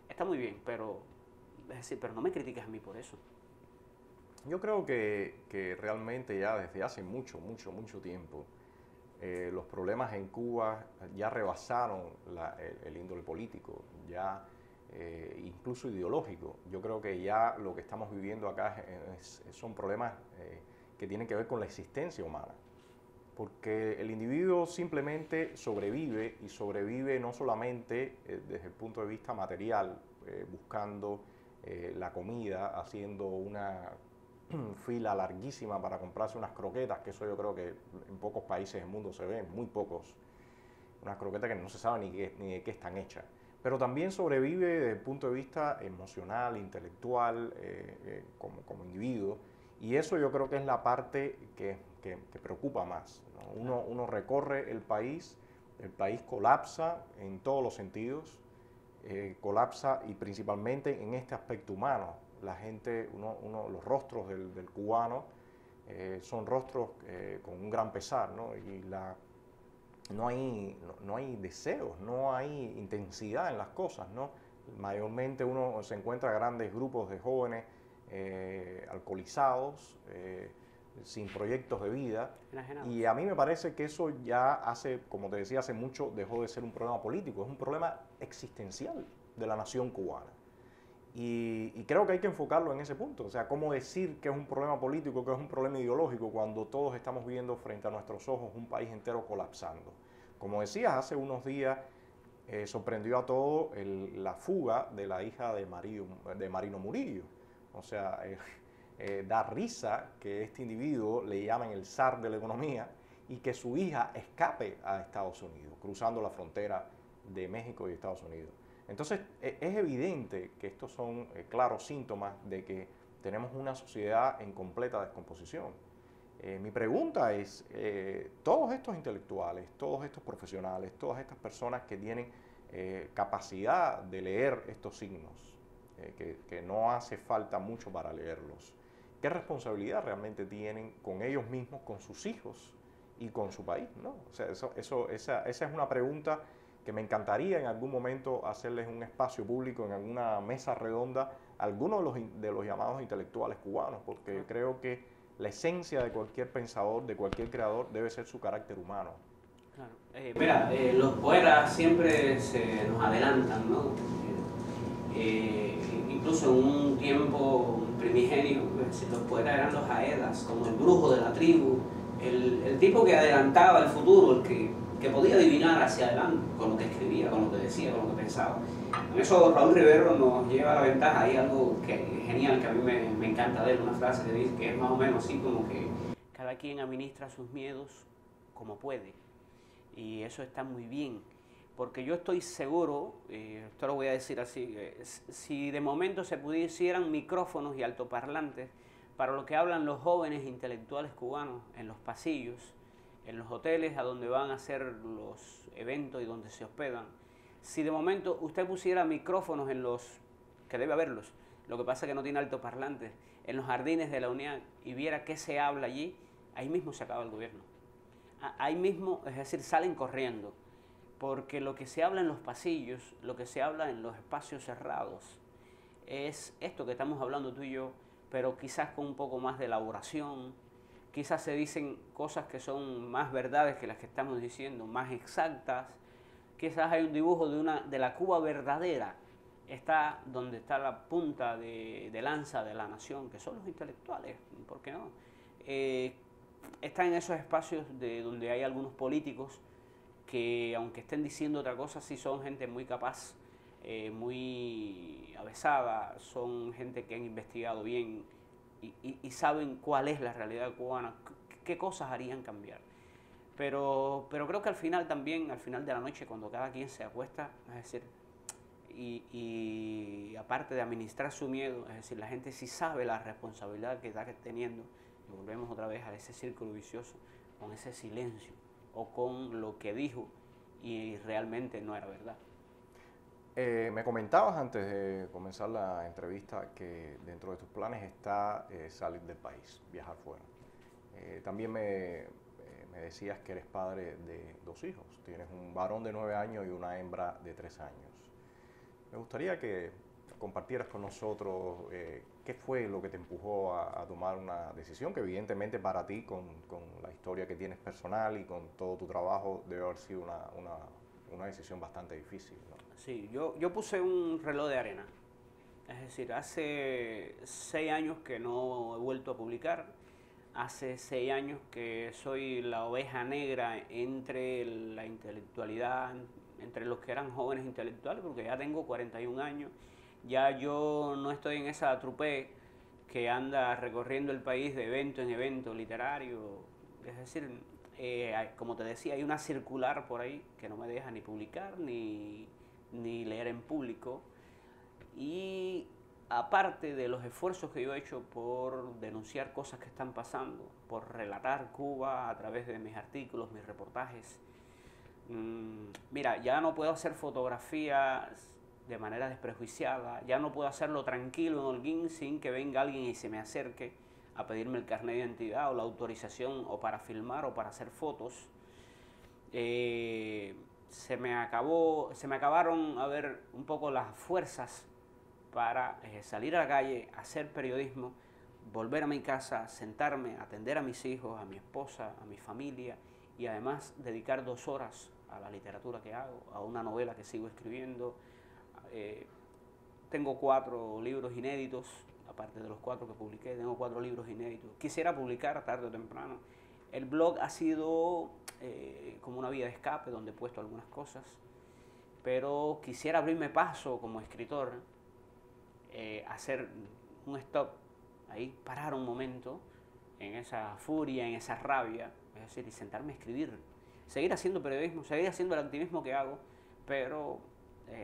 está muy bien, pero, es decir, pero no me critiques a mí por eso. Yo creo que realmente ya desde hace mucho tiempo los problemas en Cuba ya rebasaron el índole político, ya incluso ideológico. Yo creo que ya lo que estamos viviendo acá son problemas que tienen que ver con la existencia humana, porque el individuo simplemente sobrevive, y sobrevive no solamente desde el punto de vista material, buscando la comida, haciendo una fila larguísima para comprarse unas croquetas, que eso yo creo que en pocos países del mundo se ven, muy pocos, unas croquetas que no se sabe ni de qué están hechas. Pero también sobrevive desde el punto de vista emocional, intelectual, como individuo, y eso yo creo que es la parte que preocupa más, ¿no? Uno recorre el país colapsa en todos los sentidos, colapsa, y principalmente en este aspecto humano. La gente, los rostros del cubano son rostros con un gran pesar, ¿no? Y no hay deseos, no hay intensidad en las cosas, ¿no? Mayormente uno se encuentra grandes grupos de jóvenes alcoholizados, sin proyectos de vida. Enajenados. Y a mí me parece que eso ya hace, como te decía, hace mucho dejó de ser un problema político, es un problema existencial de la nación cubana. Y creo que hay que enfocarlo en ese punto. O sea, cómo decir que es un problema político, que es un problema ideológico, cuando todos estamos viendo frente a nuestros ojos un país entero colapsando. Como decías, hace unos días sorprendió a todos la fuga de la hija de Marino Murillo. O sea, da risa que este individuo le llamen el zar de la economía y que su hija escape a Estados Unidos, cruzando la frontera de México y Estados Unidos. Entonces, es evidente que estos son claros síntomas de que tenemos una sociedad en completa descomposición. Mi pregunta es, todos estos intelectuales, todos estos profesionales, todas estas personas que tienen capacidad de leer estos signos, que no hace falta mucho para leerlos, ¿qué responsabilidad realmente tienen con ellos mismos, con sus hijos y con su país, ¿no? O sea, esa es una pregunta que me encantaría en algún momento hacerles un espacio público, en alguna mesa redonda, a algunos de los llamados intelectuales cubanos, porque creo que la esencia de cualquier pensador, de cualquier creador, debe ser su carácter humano. Claro. Mira, los poetas siempre se nos adelantan, ¿no? Incluso en un tiempo primigenio, los poetas eran los aedas, como el brujo de la tribu, el tipo que adelantaba el futuro, el que podía adivinar hacia adelante con lo que escribía, con lo que decía, con lo que pensaba. En eso Raúl Rivero nos lleva a la ventaja. Hay algo genial que a mí me encanta de él, una frase que dice que es más o menos así como que cada quien administra sus miedos como puede, y eso está muy bien, porque yo estoy seguro, esto lo voy a decir así, si de momento se pusieran micrófonos y altoparlantes para lo que hablan los jóvenes intelectuales cubanos en los pasillos, en los hoteles a donde van a hacer los eventos y donde se hospedan, si de momento usted pusiera micrófonos en los, que debe haberlos, lo que pasa es que no tiene altoparlantes, en los jardines de la UNIAC y viera qué se habla allí, ahí mismo se acaba el gobierno. Ahí mismo, es decir, salen corriendo, porque lo que se habla en los pasillos, lo que se habla en los espacios cerrados, es esto que estamos hablando tú y yo, pero quizás con un poco más de elaboración. Quizás se dicen cosas que son más verdades que las que estamos diciendo, más exactas. Quizás hay un dibujo de la Cuba verdadera. Está donde está la punta de lanza de la nación, que son los intelectuales, ¿por qué no? Está en esos espacios donde hay algunos políticos que, aunque estén diciendo otra cosa, sí son gente muy capaz, muy avesada, son gente que han investigado bien y saben cuál es la realidad cubana, qué cosas harían cambiar. Pero creo que al final también, al final de la noche, cuando cada quien se acuesta, es decir, y aparte de administrar su miedo, es decir, la gente sí sabe la responsabilidad que está teniendo, y volvemos otra vez a ese círculo vicioso, con ese silencio, o con lo que dijo y realmente no era verdad. Me comentabas antes de comenzar la entrevista que dentro de tus planes está salir del país, viajar fuera. También me decías que eres padre de 2 hijos, tienes un varón de 9 años y una hembra de 3 años. Me gustaría que compartieras con nosotros qué fue lo que te empujó a tomar una decisión que evidentemente para ti, con la historia que tienes personal y con todo tu trabajo, debe haber sido una decisión bastante difícil, ¿no? Sí, yo puse un reloj de arena. Es decir, hace 6 años que no he vuelto a publicar. Hace 6 años que soy la oveja negra entre la intelectualidad, entre los que eran jóvenes intelectuales, porque ya tengo 41 años. Ya yo no estoy en esa trupe que anda recorriendo el país de evento en evento literario. Es decir, como te decía, hay una circular por ahí que no me deja ni publicar ni leer en público. Y aparte de los esfuerzos que yo he hecho por denunciar cosas que están pasando, por relatar Cuba a través de mis artículos, mis reportajes, mira, ya no puedo hacer fotografías de manera desprejuiciada, ya no puedo hacerlo tranquilo en Holguín sin que venga alguien y se me acerque a pedirme el carnet de identidad o la autorización o para filmar o para hacer fotos. Se me acabaron a ver un poco las fuerzas para salir a la calle, hacer periodismo, volver a mi casa, sentarme, atender a mis hijos, a mi esposa, a mi familia y además dedicar 2 horas a la literatura que hago, a una novela que sigo escribiendo. Tengo 4 libros inéditos, aparte de los 4 que publiqué, tengo 4 libros inéditos. Quisiera publicar tarde o temprano. El blog ha sido como una vía de escape donde he puesto algunas cosas, pero quisiera abrirme paso como escritor, hacer un stop ahí, parar un momento en esa furia, en esa rabia, es decir, y sentarme a escribir, seguir haciendo periodismo, seguir haciendo el activismo que hago, pero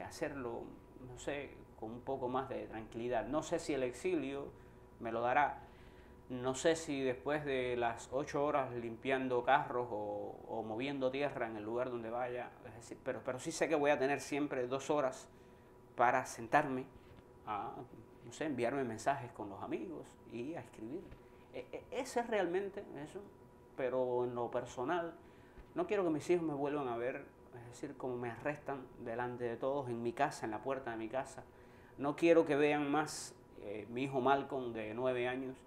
hacerlo, no sé, con un poco más de tranquilidad. No sé si el exilio me lo dará, no sé si después de las 8 horas limpiando carros o moviendo tierra en el lugar donde vaya, es decir, pero sí sé que voy a tener siempre 2 horas para sentarme a, no sé, enviarme mensajes con los amigos y a escribir. Ese es realmente eso, pero en lo personal no quiero que mis hijos me vuelvan a ver, es decir, como me arrestan delante de todos en mi casa, en la puerta de mi casa. No quiero que vean más mi hijo Malcolm de 9 años.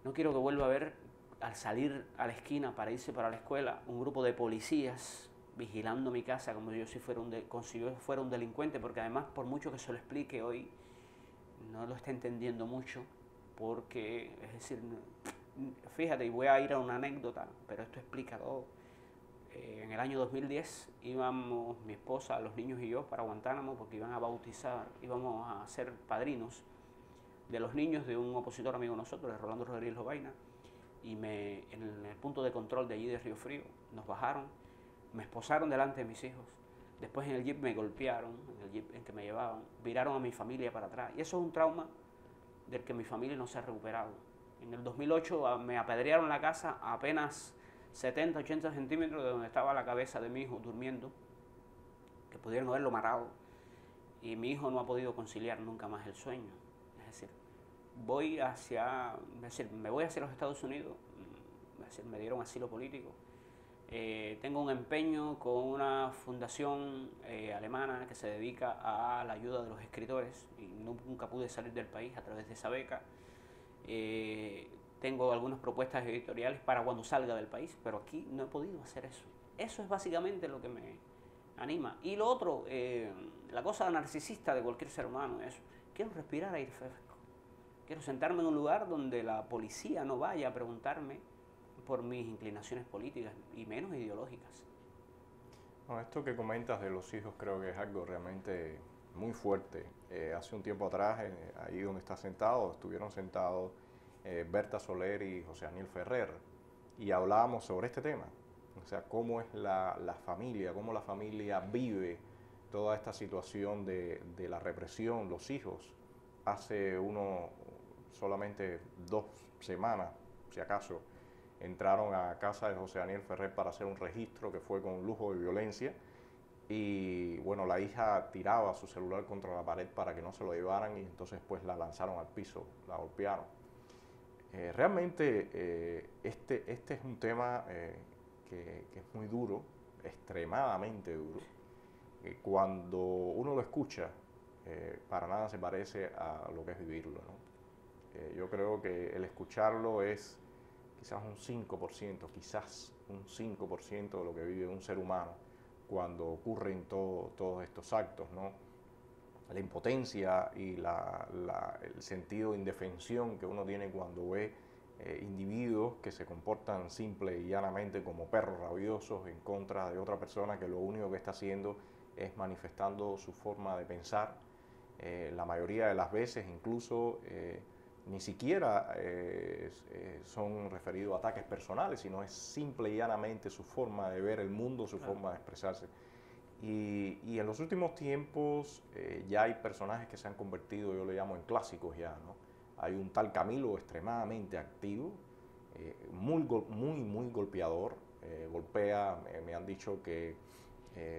No quiero que vuelva a ver, al salir a la esquina para irse para la escuela, un grupo de policías vigilando mi casa como si yo fuera un delincuente, porque además, por mucho que se lo explique hoy, no lo está entendiendo mucho, porque, es decir, fíjate, y voy a ir a una anécdota, pero esto explica todo. En el año 2010 íbamos mi esposa, los niños y yo para Guantánamo porque iban a bautizar, íbamos a ser padrinos de los niños de un opositor amigo de nosotros, de Rolando Rodríguez Lobaina, y en el punto de control de allí de Río Frío nos bajaron, me esposaron delante de mis hijos, después en el jeep me golpearon, en el jeep en que me llevaban, viraron a mi familia para atrás, y eso es un trauma del que mi familia no se ha recuperado. En el 2008 me apedrearon la casa a apenas 70, 80 centímetros de donde estaba la cabeza de mi hijo durmiendo, que pudieron haberlo matado, y mi hijo no ha podido conciliar nunca más el sueño. Es decir, me voy hacia los Estados Unidos, es decir, me dieron asilo político. Tengo un empeño con una fundación alemana que se dedica a la ayuda de los escritores y nunca pude salir del país a través de esa beca. Tengo algunas propuestas editoriales para cuando salga del país, pero aquí no he podido hacer eso. Eso es básicamente lo que me anima. Y lo otro, la cosa narcisista de cualquier ser humano es, quiero respirar aire fresco. Quiero sentarme en un lugar donde la policía no vaya a preguntarme por mis inclinaciones políticas y menos ideológicas. No, esto que comentas de los hijos creo que es algo realmente muy fuerte. Hace un tiempo atrás, ahí donde está sentado, estuvieron sentados Berta Soler y José Daniel Ferrer y hablábamos sobre este tema, o sea, cómo es la familia, cómo la familia vive toda esta situación de la represión, los hijos. Hace solamente 2 semanas, si acaso, entraron a casa de José Daniel Ferrer para hacer un registro que fue con lujo de violencia y bueno, la hija tiraba su celular contra la pared para que no se lo llevaran y entonces pues la lanzaron al piso, la golpearon. Realmente este es un tema que es muy duro, extremadamente duro. Cuando uno lo escucha, para nada se parece a lo que es vivirlo, ¿no? Yo creo que el escucharlo es quizás un 5% de lo que vive un ser humano cuando ocurren todos estos actos, ¿no? La impotencia y el sentido de indefensión que uno tiene cuando ve individuos que se comportan simple y llanamente como perros rabiosos en contra de otra persona que lo único que está haciendo es manifestando su forma de pensar. La mayoría de las veces incluso ni siquiera son referidos a ataques personales, sino es simple y llanamente su forma de ver el mundo, su forma de expresarse. Y en los últimos tiempos ya hay personajes que se han convertido, yo le llamo, en clásicos ya, ¿no? Hay un tal Camilo extremadamente activo, muy golpeador, golpea, me han dicho que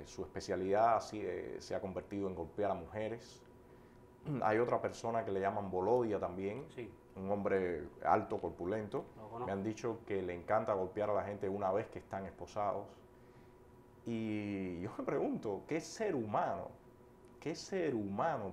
su especialidad se ha convertido en golpear a mujeres. Hay otra persona que le llaman Bolodia también, Sí. un hombre alto, corpulento. Me han dicho que le encanta golpear a la gente una vez que están esposados. Y yo me pregunto, qué ser humano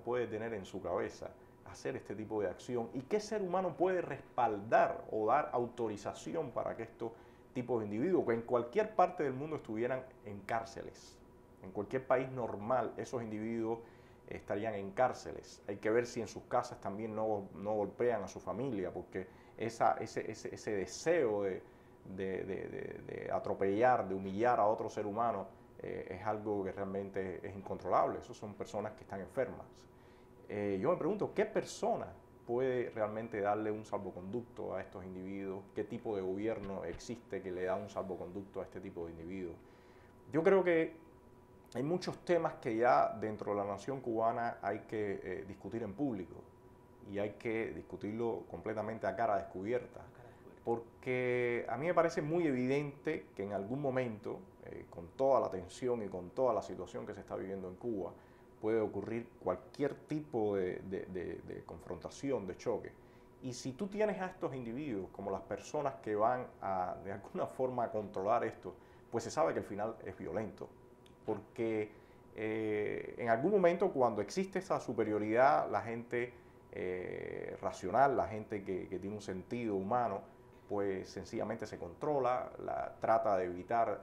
puede tener en su cabeza hacer este tipo de acción y qué ser humano puede respaldar o dar autorización para que estos tipos de individuos, que en cualquier parte del mundo estuvieran en cárceles, en cualquier país normal, esos individuos estarían en cárceles. Hay que ver si en sus casas también no golpean a su familia, porque ese deseo de atropellar, de humillar a otro ser humano, es algo que realmente es incontrolable. Esas son personas que están enfermas. Yo me pregunto, ¿qué persona puede realmente darle un salvoconducto a estos individuos? ¿Qué tipo de gobierno existe que le da un salvoconducto a este tipo de individuos? Yo creo que hay muchos temas que ya dentro de la nación cubana hay que discutir en público y hay que discutirlo completamente a cara descubierta, porque a mí me parece muy evidente que en algún momento, con toda la tensión y con toda la situación que se está viviendo en Cuba, puede ocurrir cualquier tipo de confrontación, de choque. Y si tú tienes a estos individuos como las personas que van a, de alguna forma, a controlar esto, pues se sabe que el final es violento. Porque en algún momento, cuando existe esa superioridad, la gente racional, la gente que tiene un sentido humano, pues sencillamente se controla, trata de evitar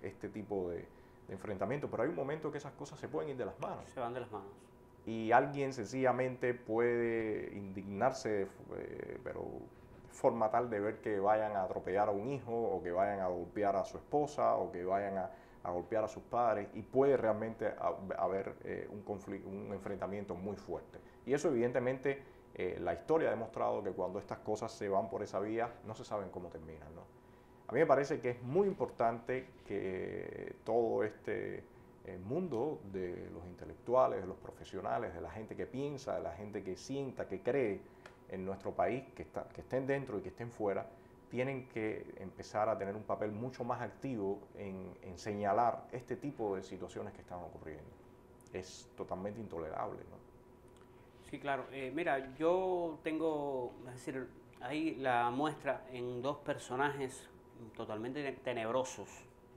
este tipo de enfrentamiento, pero hay un momento que esas cosas se pueden ir de las manos. Se van de las manos. Y alguien sencillamente puede indignarse, pero de forma tal de ver que vayan a atropellar a un hijo, o que vayan a golpear a su esposa, o que vayan a golpear a sus padres, y puede realmente haber un conflicto, un enfrentamiento muy fuerte. Y eso evidentemente la historia ha demostrado que cuando estas cosas se van por esa vía, no se saben cómo terminan, ¿no? A mí me parece que es muy importante que todo este mundo de los intelectuales, de los profesionales, de la gente que piensa, de la gente que sienta, que cree en nuestro país, que estén dentro y que estén fuera, tienen que empezar a tener un papel mucho más activo en señalar este tipo de situaciones que están ocurriendo. Es totalmente intolerable, ¿no? Sí, claro. Mira, yo tengo, es decir, ahí la muestra en dos personajes totalmente tenebrosos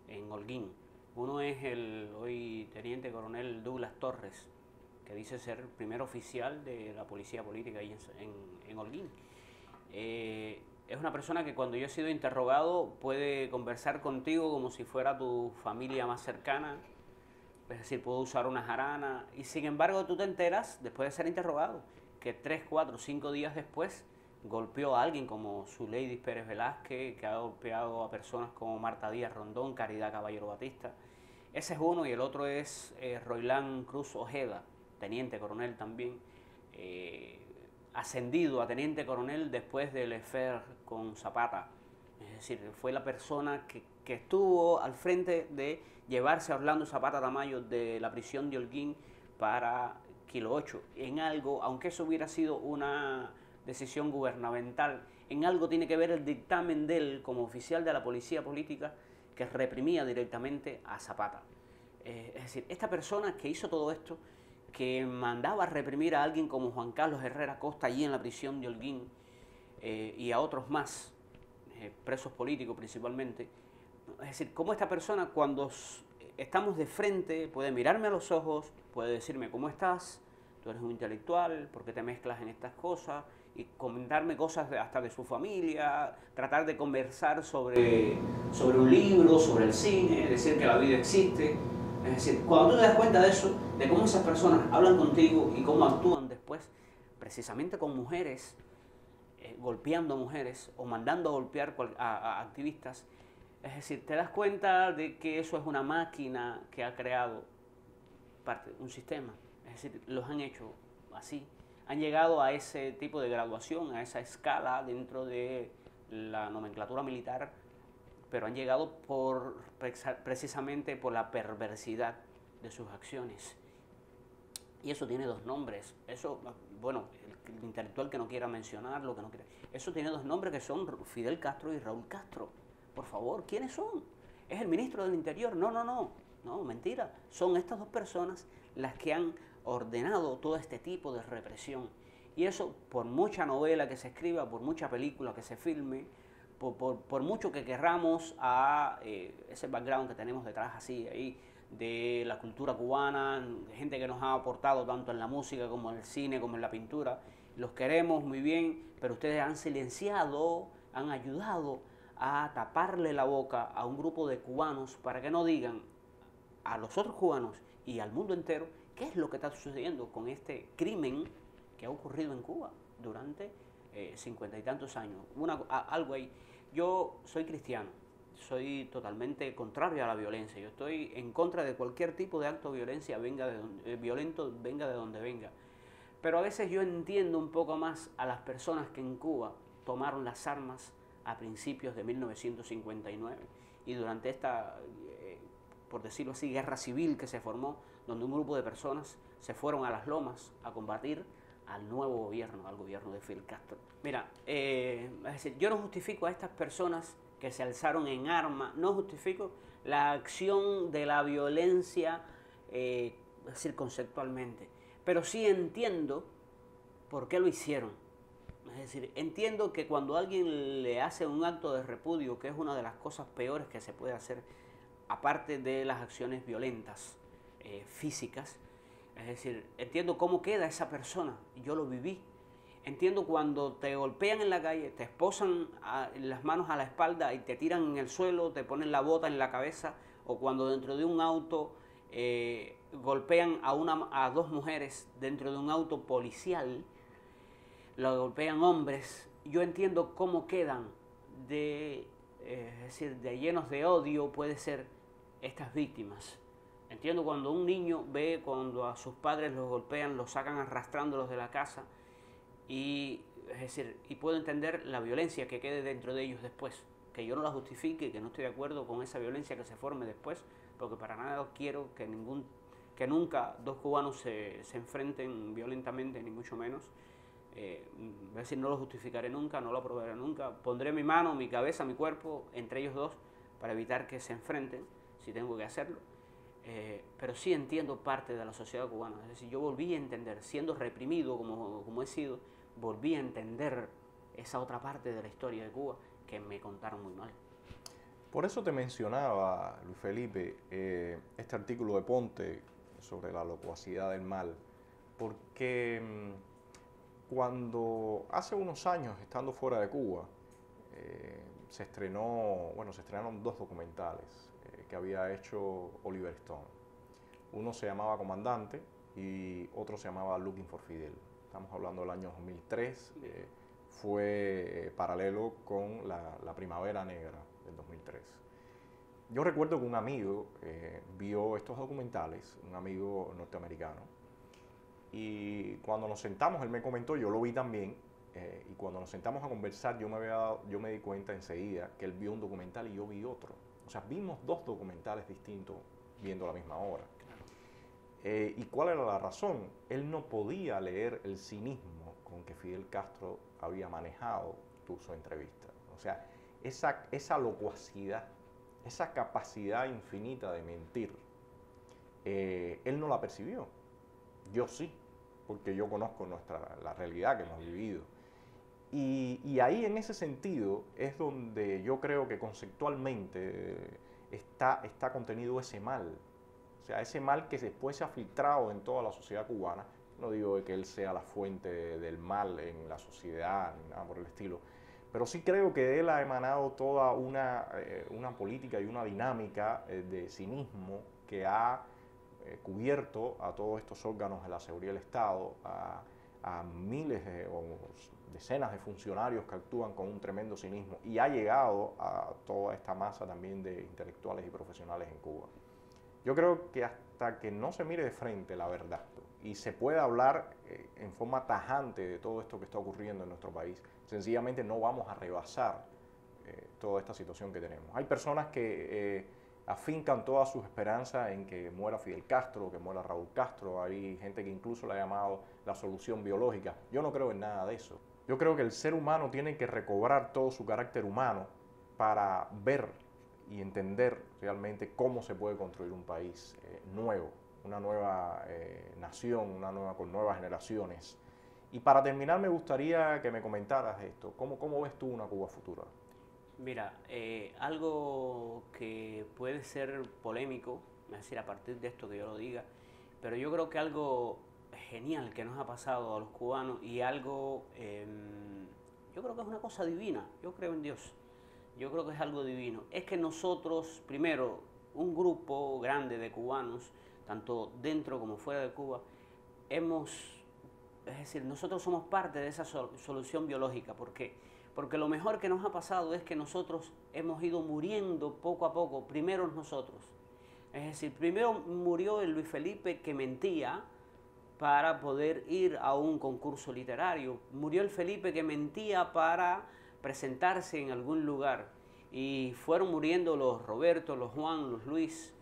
en Holguín. Uno es el hoy teniente coronel Douglas Torres, que dice ser primer oficial de la policía política ahí en Holguín. Es una persona que cuando yo he sido interrogado puede conversar contigo como si fuera tu familia más cercana, es decir, puede usar una jarana, y sin embargo tú te enteras, después de ser interrogado, que 3, 4, 5 días después golpeó a alguien como Zuleidis Pérez Velázquez, que ha golpeado a personas como Marta Díaz Rondón, Caridad Caballero Batista. Ese es uno, y el otro es Roilán Cruz Ojeda, teniente coronel también, ascendido a teniente coronel después del affair con Zapata. Es decir, fue la persona que estuvo al frente de llevarse a Orlando Zapata Tamayo de la prisión de Holguín para Kilo 8. En algo, aunque eso hubiera sido una decisión gubernamental, en algo tiene que ver el dictamen de él como oficial de la policía política que reprimía directamente a Zapata. Es decir, esta persona que hizo todo esto, que mandaba a reprimir a alguien como Juan Carlos Herrera Costa allí en la prisión de Holguín, y a otros más, presos políticos principalmente. Es decir, cómo esta persona, cuando estamos de frente, puede mirarme a los ojos, puede decirme ¿cómo estás? Tú eres un intelectual, ¿por qué te mezclas en estas cosas? Y comentarme cosas hasta de su familia, tratar de conversar sobre un libro, sobre el cine, decir que la vida existe. Es decir, cuando tú te das cuenta de eso, de cómo esas personas hablan contigo y cómo actúan después, precisamente con mujeres, golpeando a mujeres o mandando a golpear a activistas, es decir, te das cuenta de que eso es una máquina que ha creado un sistema. Es decir, los han hecho así. Han llegado a ese tipo de graduación, a esa escala dentro de la nomenclatura militar, pero han llegado precisamente por la perversidad de sus acciones. Y eso tiene dos nombres. Eso, bueno, el intelectual que no quiera mencionarlo, que no quiera, eso tiene dos nombres que son Fidel Castro y Raúl Castro. Por favor, ¿quiénes son? ¿Es el ministro del Interior? No, mentira. Son estas dos personas las que han ordenado todo este tipo de represión. Y eso, por mucha novela que se escriba, por mucha película que se filme, por mucho que querramos a ese background que tenemos detrás así, ahí, de la cultura cubana, gente que nos ha aportado tanto en la música como en el cine, como en la pintura, los queremos muy bien, pero ustedes han silenciado, han ayudado a taparle la boca a un grupo de cubanos para que no digan a los otros cubanos y al mundo entero qué es lo que está sucediendo con este crimen que ha ocurrido en Cuba durante 50 y tantos años. Algo ahí. Yo soy cristiano, soy totalmente contrario a la violencia. Yo estoy en contra de cualquier tipo de acto de violencia, violento, venga de donde venga. Pero a veces yo entiendo un poco más a las personas que en Cuba tomaron las armas a principios de 1959 y durante esta, por decirlo así, guerra civil que se formó, donde un grupo de personas se fueron a las lomas a combatir al nuevo gobierno, al gobierno de Fidel Castro. Mira, es decir, yo no justifico a estas personas que se alzaron en armas, no justifico la acción de la violencia, es decir, conceptualmente, pero sí entiendo por qué lo hicieron. Es decir, entiendo que cuando alguien le hace un acto de repudio, que es una de las cosas peores que se puede hacer, aparte de las acciones violentas, físicas, es decir, entiendo cómo queda esa persona, yo lo viví. Entiendo cuando te golpean en la calle, te esposan las manos a la espalda y te tiran en el suelo, te ponen la bota en la cabeza, o cuando dentro de un auto golpean a dos mujeres dentro de un auto policial, lo golpean hombres. Yo entiendo cómo quedan es decir, de llenos de odio puede ser estas víctimas. Entiendo cuando un niño ve cuando a sus padres los golpean, los sacan arrastrándolos de la casa y puedo entender la violencia que quede dentro de ellos después, que yo no la justifique, que no estoy de acuerdo con esa violencia que se forme después, porque para nada quiero que nunca dos cubanos se enfrenten violentamente, ni mucho menos. Es decir, no lo justificaré nunca, no lo aprobaré nunca. Pondré mi mano, mi cabeza, mi cuerpo entre ellos dos para evitar que se enfrenten, si tengo que hacerlo. Pero sí entiendo parte de la sociedad cubana. Es decir, yo volví a entender, siendo reprimido como he sido, volví a entender esa otra parte de la historia de Cuba que me contaron muy mal. Por eso te mencionaba, Luis Felipe, este artículo de Ponte sobre la locuacidad del mal, porque cuando hace unos años, estando fuera de Cuba, se estrenaron dos documentales que había hecho Oliver Stone. Uno se llamaba Comandante y otro se llamaba Looking for Fidel. Estamos hablando del año 2003, fue paralelo con la Primavera Negra del 2003. Yo recuerdo que un amigo vio estos documentales, un amigo norteamericano, y cuando nos sentamos, él me comentó, yo lo vi también, y cuando nos sentamos a conversar, yo me di cuenta enseguida que él vio un documental y yo vi otro. O sea, vimos dos documentales distintos viendo a la misma hora. ¿Y cuál era la razón? Él no podía leer el cinismo con que Fidel Castro había manejado su entrevista. O sea, esa locuacidad, esa capacidad infinita de mentir, él no la percibió. Yo sí, porque yo conozco la realidad que hemos vivido. Y ahí, en ese sentido, es donde yo creo que conceptualmente está contenido ese mal. O sea, ese mal que después se ha filtrado en toda la sociedad cubana. No digo que él sea la fuente del mal en la sociedad, ni nada por el estilo. Pero sí creo que de él ha emanado toda una política y una dinámica de cinismo que ha cubierto a todos estos órganos de la seguridad del Estado, a miles o decenas de funcionarios que actúan con un tremendo cinismo, y ha llegado a toda esta masa también de intelectuales y profesionales en Cuba. Yo creo que hasta que no se mire de frente la verdad y se pueda hablar en forma tajante de todo esto que está ocurriendo en nuestro país, sencillamente no vamos a rebasar toda esta situación que tenemos. Hay personas que afincan todas sus esperanzas en que muera Fidel Castro, que muera Raúl Castro. Hay gente que incluso le ha llamado la solución biológica. Yo no creo en nada de eso. Yo creo que el ser humano tiene que recobrar todo su carácter humano para ver y entender realmente cómo se puede construir un país nuevo, una nueva nación, con nuevas generaciones. Y para terminar, me gustaría que me comentaras esto. ¿Cómo ves tú una Cuba futura? Mira, algo que puede ser polémico, es decir, a partir de esto que yo lo diga, pero yo creo que algo genial que nos ha pasado a los cubanos y algo, yo creo que es una cosa divina. Yo creo en Dios. Yo creo que es algo divino. Es que nosotros, primero, un grupo grande de cubanos, tanto dentro como fuera de Cuba, es decir, nosotros somos parte de esa solución biológica. ¿Por qué? Porque lo mejor que nos ha pasado es que nosotros hemos ido muriendo poco a poco, primero nosotros. Es decir, primero murió el Luis Felipe que mentía para poder ir a un concurso literario. Murió el Felipe que mentía para presentarse en algún lugar. Y fueron muriendo los Roberto, los Juan, los Luis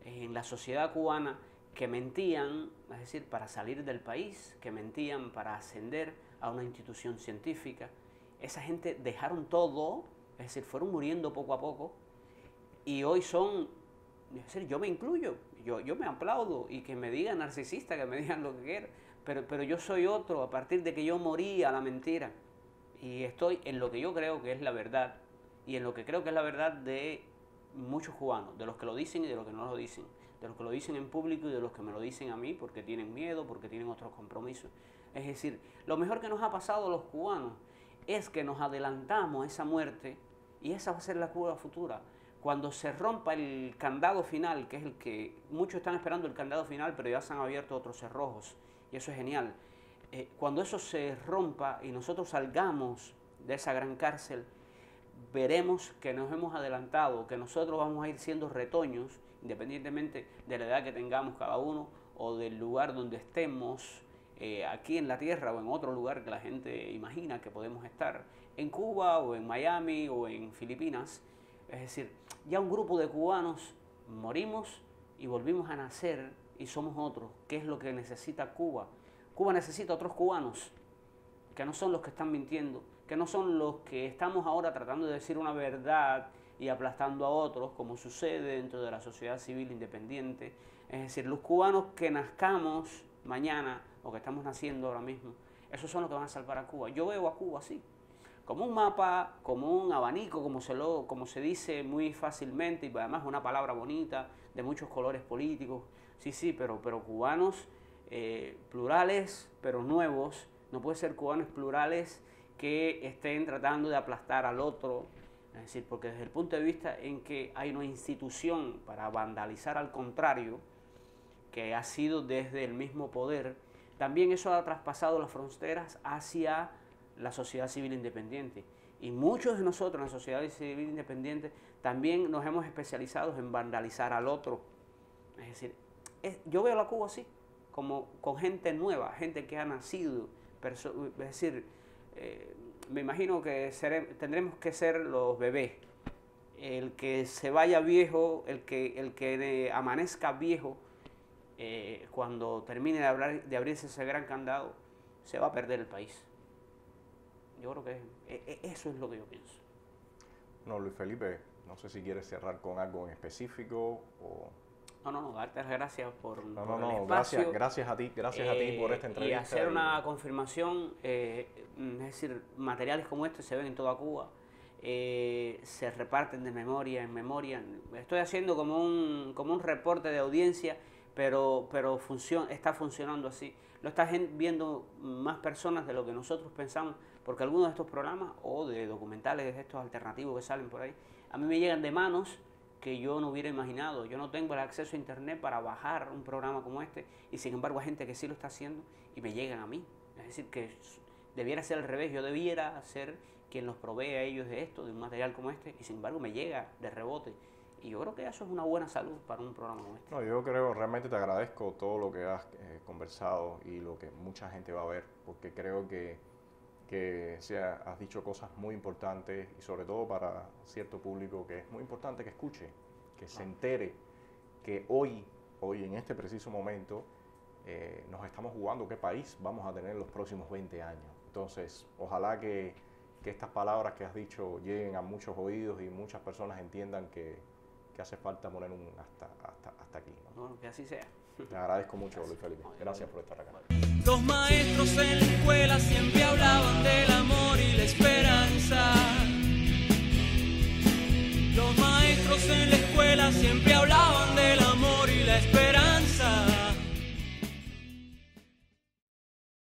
en la sociedad cubana que mentían, es decir, para salir del país, que mentían para ascender a una institución científica. Esa gente dejaron todo, es decir, fueron muriendo poco a poco y hoy son, es decir, yo me incluyo, yo me aplaudo y que me digan narcisista, que me digan lo que quieran, pero yo soy otro a partir de que yo morí a la mentira y estoy en lo que yo creo que es la verdad y en lo que creo que es la verdad de muchos cubanos, de los que lo dicen y de los que no lo dicen, de los que lo dicen en público y de los que me lo dicen a mí porque tienen miedo, porque tienen otros compromisos. Es decir, lo mejor que nos ha pasado a los cubanos es que nos adelantamos a esa muerte y esa va a ser la Cuba futura. Cuando se rompa el candado final, que es el que muchos están esperando el candado final, pero ya se han abierto otros cerrojos y eso es genial. Cuando eso se rompa y nosotros salgamos de esa gran cárcel, veremos que nos hemos adelantado, que nosotros vamos a ir siendo retoños, independientemente de la edad que tengamos cada uno o del lugar donde estemos, aquí en la tierra o en otro lugar que la gente imagina que podemos estar, en Cuba o en Miami o en Filipinas. Es decir, ya un grupo de cubanos morimos y volvimos a nacer y somos otros. ¿Qué es lo que necesita Cuba? Cuba necesita otros cubanos, que no son los que están mintiendo, que no son los que estamos ahora tratando de decir una verdad y aplastando a otros, como sucede dentro de la sociedad civil independiente. Es decir, los cubanos que nazcamos mañana o que estamos naciendo ahora mismo, esos son los que van a salvar a Cuba. Yo veo a Cuba así, como un mapa, como un abanico, como se dice muy fácilmente, y además una palabra bonita, de muchos colores políticos. Sí, pero cubanos plurales, pero nuevos. No puede ser cubanos plurales que estén tratando de aplastar al otro. Es decir, porque desde el punto de vista en que hay una institución para vandalizar al contrario, que ha sido desde el mismo poder, también eso ha traspasado las fronteras hacia la sociedad civil independiente. Y muchos de nosotros en la sociedad civil independiente también nos hemos especializado en vandalizar al otro. Es decir, yo veo la Cuba así, como con gente nueva, gente que ha nacido, es decir, me imagino que tendremos que ser los bebés. El que se vaya viejo, el que amanezca viejo, cuando termine de abrirse ese gran candado, se va a perder el país. Yo creo que eso es lo que yo pienso. No, Luis Felipe, no sé si quieres cerrar con algo en específico o... No, darte las gracias por el espacio. Gracias a ti por esta entrevista. Y hacer una confirmación, es decir, materiales como este se ven en toda Cuba, se reparten de memoria en memoria. Estoy haciendo como un reporte de audiencia, pero está funcionando así. Lo están viendo más personas de lo que nosotros pensamos, porque algunos de estos programas o de documentales estos alternativos que salen por ahí, a mí me llegan de manos que yo no hubiera imaginado. Yo no tengo el acceso a internet para bajar un programa como este y sin embargo hay gente que sí lo está haciendo y me llegan a mí. Es decir, que debiera ser al revés, yo debiera ser quien los provee a ellos de esto, de un material como este, y sin embargo me llega de rebote. Y yo creo que eso es una buena salud para un programa como este. No, yo creo, realmente te agradezco todo lo que has conversado y lo que mucha gente va a ver, porque creo que has dicho cosas muy importantes y sobre todo para cierto público que es muy importante que escuche, que se entere que hoy en este preciso momento nos estamos jugando qué país vamos a tener en los próximos 20 años. Entonces, ojalá que estas palabras que has dicho lleguen a muchos oídos y muchas personas entiendan que hace falta poner un hasta aquí, ¿no? Bueno, que así sea. Te agradezco mucho, Luis Felipe. Gracias por estar acá. Los maestros en la escuela siempre hablaban del amor y la esperanza. Los maestros en la escuela siempre hablaban